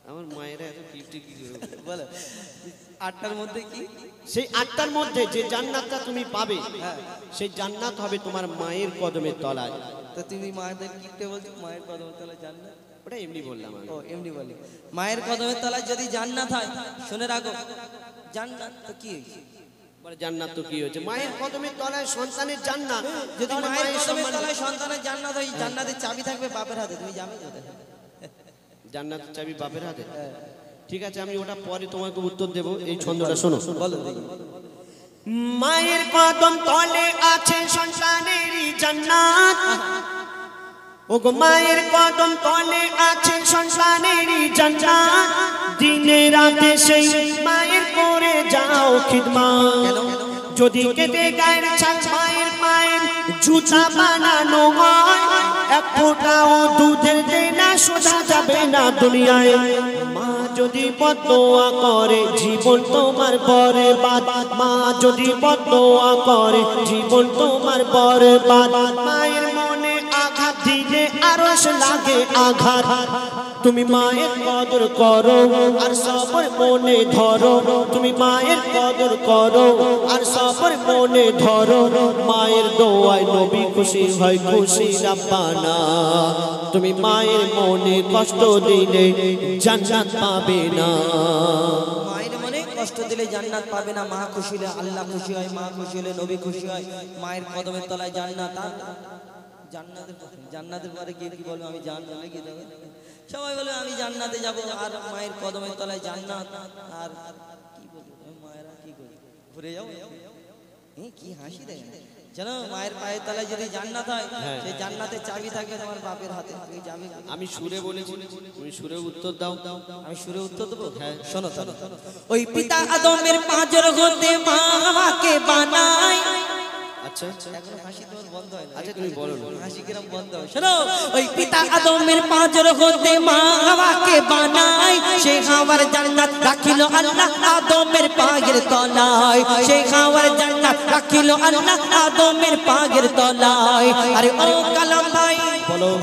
আমার মায়েরা এত কিপটি কি করে বলো 8টার মধ্যে কি সেই 8টার মধ্যে যে জান্নাতটা তুমি পাবে সেই জান্নাত হবে তোমার মায়ের কদমের তলায়। তো তুমি মায়েদের কিপটে বলছো, মায়ের কদমের তলায় জান্নাত? ওটা এমনি বললাম আমি। ও এমনি বলি, মায়ের কদমের তলায় যদি জান্নাত হয়, শুনে রাখো জান্নাত তো কি হয়েছে? বলে জান্নাত তো কি হয়েছে? মায়ের কদমের তলায় সন্তানের জান্নাত। যদি তাহলে মায়ের কদমের সম্মান- তলায় সন্তানের জান্নাত হয়, জান্নাতের চাবি থাকবে বাপের হাতে, তুমি যাবে কোথায়? জান্নাতের চাবি বাপের হাতে। ঠিক আছে, আমি ওটা পরে তোমাকে উত্তর দেব। এই ছন্দটা শোনো। বলো দেখি। মায়ের কদম তলে আছে সন্তানেরই জান্নাত। ওগো মায়ের কদম তলে আছে সন্তানেরই জান্নাত। দিনে রাতে সেই মায়ের করে যাও খিদমত। যদি কেটে গায়ের ছাল মায়ের মায়ের জুতা বানানো হয়, এক ফোঁটাও দুধের দেনা শোধা যাবে না দুনিয়ায়। মা যদি বদদোয়া করে জীবন তোমার বরবাদ, মা যদি বদদোয়া করে জীবন তোমার বরবাদ। মায়ের মনে আঘাত দিলে আরশ লাগে আঘাত। তুমি মায়ের কদর করো আর সবর মনে ধরো। তুমি মায়ের কদর করো আর সবর মনে ধরো। মায়ের দোয়ায় নবী খুশি হয়, খুশি রাব্বানা। তুমি মায়ের মনে কষ্ট দিলে জান্নাত পাবে না। মায়ের মনে কষ্ট দিলে জান্নাত পাবে না। মা খুশি হলে আল্লাহ খুশি হয়, মা খুশি হলে নবী খুশি হয়। মায়ের কদমের তলায় জান্নাত। আর জান্নাতের পরে কে কি বলবে? আমি জান্নাতে কি দেবে? সবাই বলে আমি জান্নাতে যাব, আর মায়ের কদমের তলায় জান্নাত। আর কি বলবো, মায়েরা কি করবে? ঘুরে যাও। কি হাসি দেয় জানো? মায়ের পায়ের তলায় যদি জান্নাত হয়, সেই জান্নাতের চাবি থাকবে তোমার বাপের হাতে। তুমি যাবে। আমি সুরে বলেছি, তুমি সুরে উত্তর দাও। আমি সুরে উত্তর দেবো। হ্যাঁ শোনো তাহলে। ওই পিতা আদমের পাঁজর হতে মাকে বানায়। আচ্ছা এখনো হাসি তোমার বন্ধ হয় না। আচ্ছা তুমি বলো না। হাসি কিরম বন্ধ হয়? শোনো, ওই পিতা আদমের পাঁজর হতে মা হাওয়াকে বানায়। সেই হাওয়ার জান্নাত রাখিল আল্লাহ আদমের পায়ের তলায়। সেই হাওয়ার জান্নাত রাখিল আল্লাহ আদমের পায়ের তলায়। আরে ও কালাম ভাই,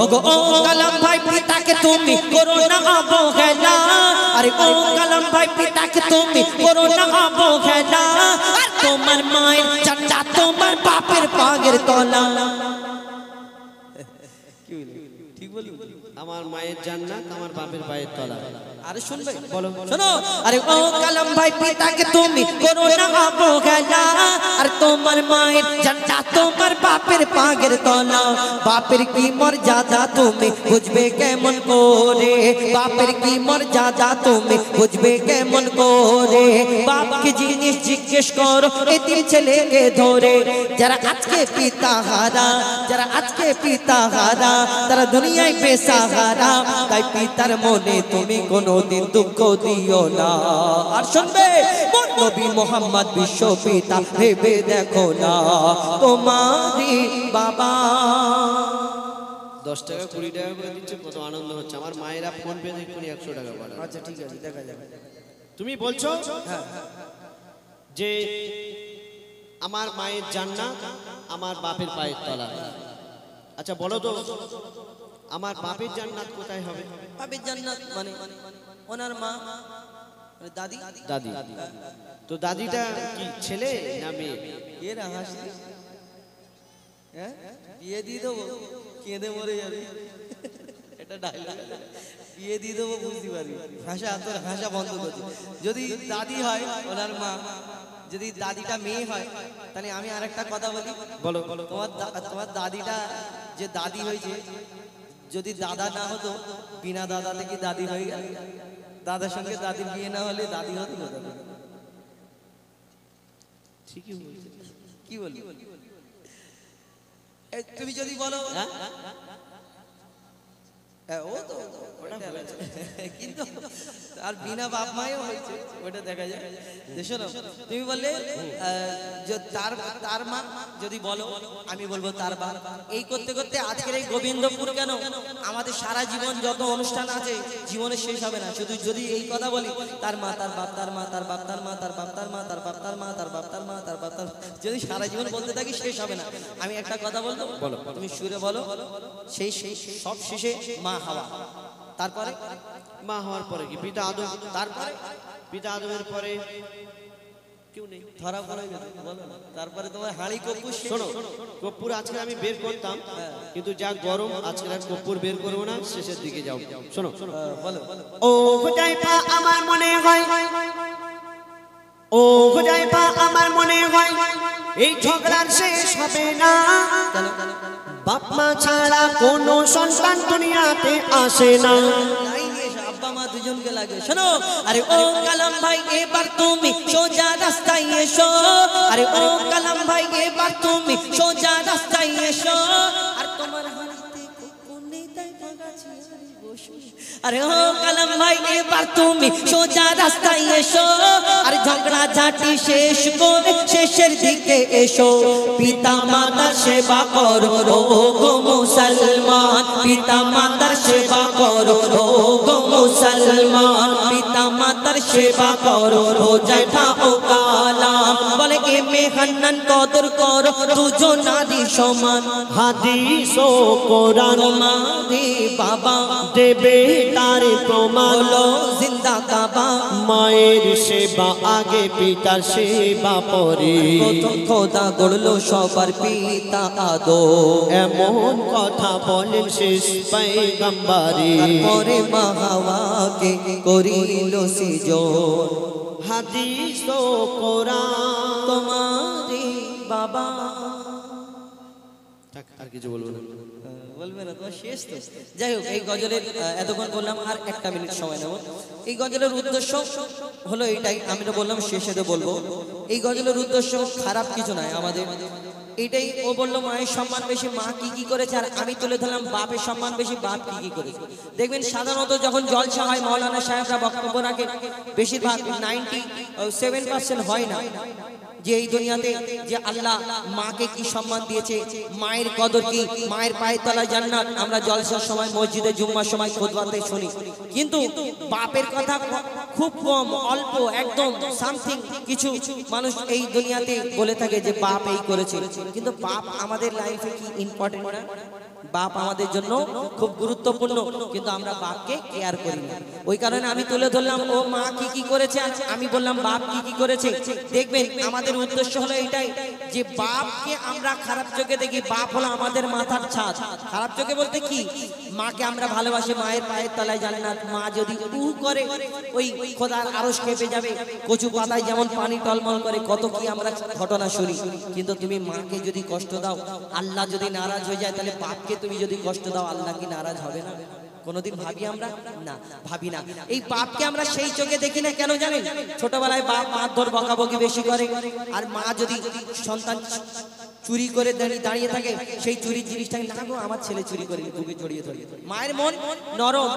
ওগো ও কালাম ভাই, পিতাকে তুমি করো না অবহেলা। আরে ও কালাম ভাই, পিতাকে তুমি করো না অবহেলা। আর তোমার মায়ের জান্নাত তোমার বাপের পায়ের তলা। ঠিক বলি? আমার মায়ের জান্নাত আমার বাপের পায়ের তলা। আরে শুনবে? বলো শোনো। আরে ও কালাম ভাই, পিতাকে তুমি করো না অবহেলা। আর তোমার মায়ের জান্নাত তোমার বাপের পায়ের তলা। বাপের কি মর্যাদা তুমি বুঝবে কেমন করে? বাপের কি মর্যাদা তুমি বুঝবে কেমন করে? বাপকে জিনিস জিজ্ঞেস করো এতিম ছেলেকে ধরে। যারা আজকে পিতা হারা, যারা আজকে পিতা হারা, তারা দুনিয়ায় বেসাহারা। তাই পিতার মনে তুমি কোনোদিন দুঃখ দিও না। আর শুনবে, নবী মোহাম্মদ বিশ্ব পিতা ভেবে দেখো না তোমারই বাবা। 10 টাকা 20 টাকা করে দিচ্ছে, কত আনন্দ হচ্ছে। আমার মায়েরা ফোন পে এক্ষুনি 100 টাকা পাঠায়। আচ্ছা ঠিক আছে, দেখা যাবে। তুমি বলছো যে আমার মায়ের জান্নাত আমার বাপের পায়ের তলা। আচ্ছা বলো তো, আমার বাপের জান্নাত কোথায় হবে? বাপের জান্নাত মানে ওনার মা, দাদি। দাদি। তো দাদিটা কি ছেলে না মেয়ে? এরা হাসি, হ্যাঁ বিয়ে দিয়ে দেবো, কেঁদে মরে যাবে। এটা ডায়লগ। বিয়ে দিয়ে দেবো বুঝতে পারবি। ভাষা তোর ভাষা বন্ধ করছি। যদি দাদি হয় ওনার মা, যদি দাদিটা মেয়ে হয়, তাহলে আমি আরেকটা কথা বলি। বলো। তোমার দাদিটা যে দাদি হয়েছে, যদি দাদা না হতো, বিনা দাদা থেকে দাদি হয়ে গেল। দাদার সঙ্গে দাদির বিয়ে না হলে দাদি হতো না। ঠিকই বলছে। কি বলি? তুমি যদি বলো ও তো কিন্তু আর বিনা বাপ মায়েও হয়েছে, ওটা দেখা যায়। শোনো, তুমি বললে তার মা, যদি বলো আমি বলবো তার বাপ। এই করতে করতে আজকের এই গোবিন্দপুর কেন, আমাদের সারা জীবন যত অনুষ্ঠান আছে জীবনে শেষ হবে না। শুধু যদি এই কথা বলি, তার মা, তার বাপ, তার মা, তার বাপ, তার মা, তার বাপ, তার মা, তার বাপ, তার মা, তার বাপ, তার মা, তার বাপ, তার, যদি সারা জীবন বলতে থাকি শেষ হবে না। আমি একটা কথা বলবো, তুমি সুরে বলো। সেই সব শেষে মা হাওয়া, তারপরে মা হওয়ার পরে কি পিতা আদম, তারপরে পিতা আদমের পরে কেউ নেই। ধরা পড়ে গেছে, বলো না। তারপরে তোমার হাঁড়ি কর্পূর শেষ। শোনো, কর্পূর আজকে আমি বের করতাম, কিন্তু যা গরম আজকে আর কর্পূর বের করবো না, শেষের দিকে যাও। শোনো, বলো। ও হুজাইফা আমার মনে হয়, ও হুজাইফা আমার মনে হয় এই ঝগড়ার শেষ হবে না। বাপ মা ছাড়া কোনো সন্তান দুনিয়াতে আসে না। আব্বা মা দুজনকে লাগে। শোনো, আরে ও কালাম ভাই এবার তুমি সোজা রাস্তায় এসো। আরে ও কালাম ভাই এবার তুমি সোজা রাস্তায় এসো। আর তোমার হাড়িতে কোনে তাই ভাগাছি বসো। আরে ও কালাম ভাই এবার তুমি সোজা রাস্তায় এসো। আর ঝগড়া ঝাঁটি শেষ করে শেষের দিকে এসো। পিতা মাতার সেবা করো ও গো মুসলমান, পিতা মাতার সেবা করো ও গো মুসলমান, পিতা মাতার সেবা করো হুজাইফা ও কালাম। বলে এ মেহান্নান কদর করো দুজন নারী সমান। হাদিস ও কোরআন মারে বাবা দেবে তার প্রমাণ। বলো জিন্দা কাবা। মায়ের সেবা আগে, পিতার সেবা পরে। প্রথম খোদা গড়লো সবার পিতা আদম। এমন কথা বলেন শেষ পয়গম্বরে। পরে মা হাওয়াকে করিল সৃজন। হাদিস ও কোরআন। তোমারে বাবা আর কিছু বলবো না, বলবে না, তোমার শেষ তো। যাই হোক, এই গজলের এতক্ষণ বললাম, আর একটা মিনিট সময় নেব। এই গজলের উদ্দেশ্য হলো এটাই, আমি তো বললাম শেষে তো বলবো। এই গজলের উদ্দেশ্য খারাপ কিছু নয় আমাদের, এটাই। ও বললো মায়ের সম্মান বেশি, মা কি কি করেছে, আর আমি তুলে ধরলাম বাপের সম্মান বেশি, বাপ কি কি করেছে। দেখবেন সাধারণত যখন জলসা হয় মৌলানা সাহেবরা বক্তব্য রাখে, বেশিরভাগ 97% হয় না যে এই দুনিয়াতে যে আল্লাহ মাকে কি সম্মান দিয়েছে, মায়ের কদর কি, মায়ের পায়ের তলায় জান্নাত। আমরা জলসার সময় মসজিদে জুম্মার সময় খুতবাতে শুনি, কিন্তু বাপের কথা খুব কম, অল্প, একদম সামথিং কিছু মানুষ এই দুনিয়াতে বলে থাকে যে বাপ এই করেছে। কিন্তু বাপ আমাদের লাইফে কি ইম্পর্টেন্ট না? বাপ আমাদের জন্য খুব গুরুত্বপূর্ণ, কিন্তু আমরা বাপকে কেয়ার করি না। ওই কারণে আমি তুলে ধরলাম ও মা কি কি করেছে, আর আমি বললাম বাপ কি কি করেছে। দেখবেন আমাদের উদ্দেশ্য হলো এটাই যে বাপকে আমরা খারাপ চোখে দেখি, বাপ হলো আমাদের মাথার ছাদ। খারাপ চোখে বলতে কি, মাকে আমরা ভালোবাসি, মায়ের পায়ের তলায় জান্নাত। মা যদি করে ওই খোদার আরশ কেঁপে যাবে, কচু পাতায় যেমন পানি টলমল করে, কত কি আমরা ঘটনা শুনি। কিন্তু তুমি মাকে যদি কষ্ট দাও, আল্লাহ যদি নারাজ হয়ে যায়, তাহলে বাপকে তুমি যদি কষ্ট দাও, আল্লাহ কি নারাজ হবে না? কোনোদিন ভাবি আমরা? না, ভাবি না। এই বাপকে আমরা সেই চোখে দেখি না, কেন জানেন? ছোটবেলায় বাপ মারধর বকাবকি বেশি করে, আর মা যদি সন্তান চুরি করে দাঁড়িয়ে থাকে, সেই চুরির জিনিসটাকে না গো আমার ছেলে চুরি করে বুকে জড়িয়ে ধরে। মায়ের মন নরম।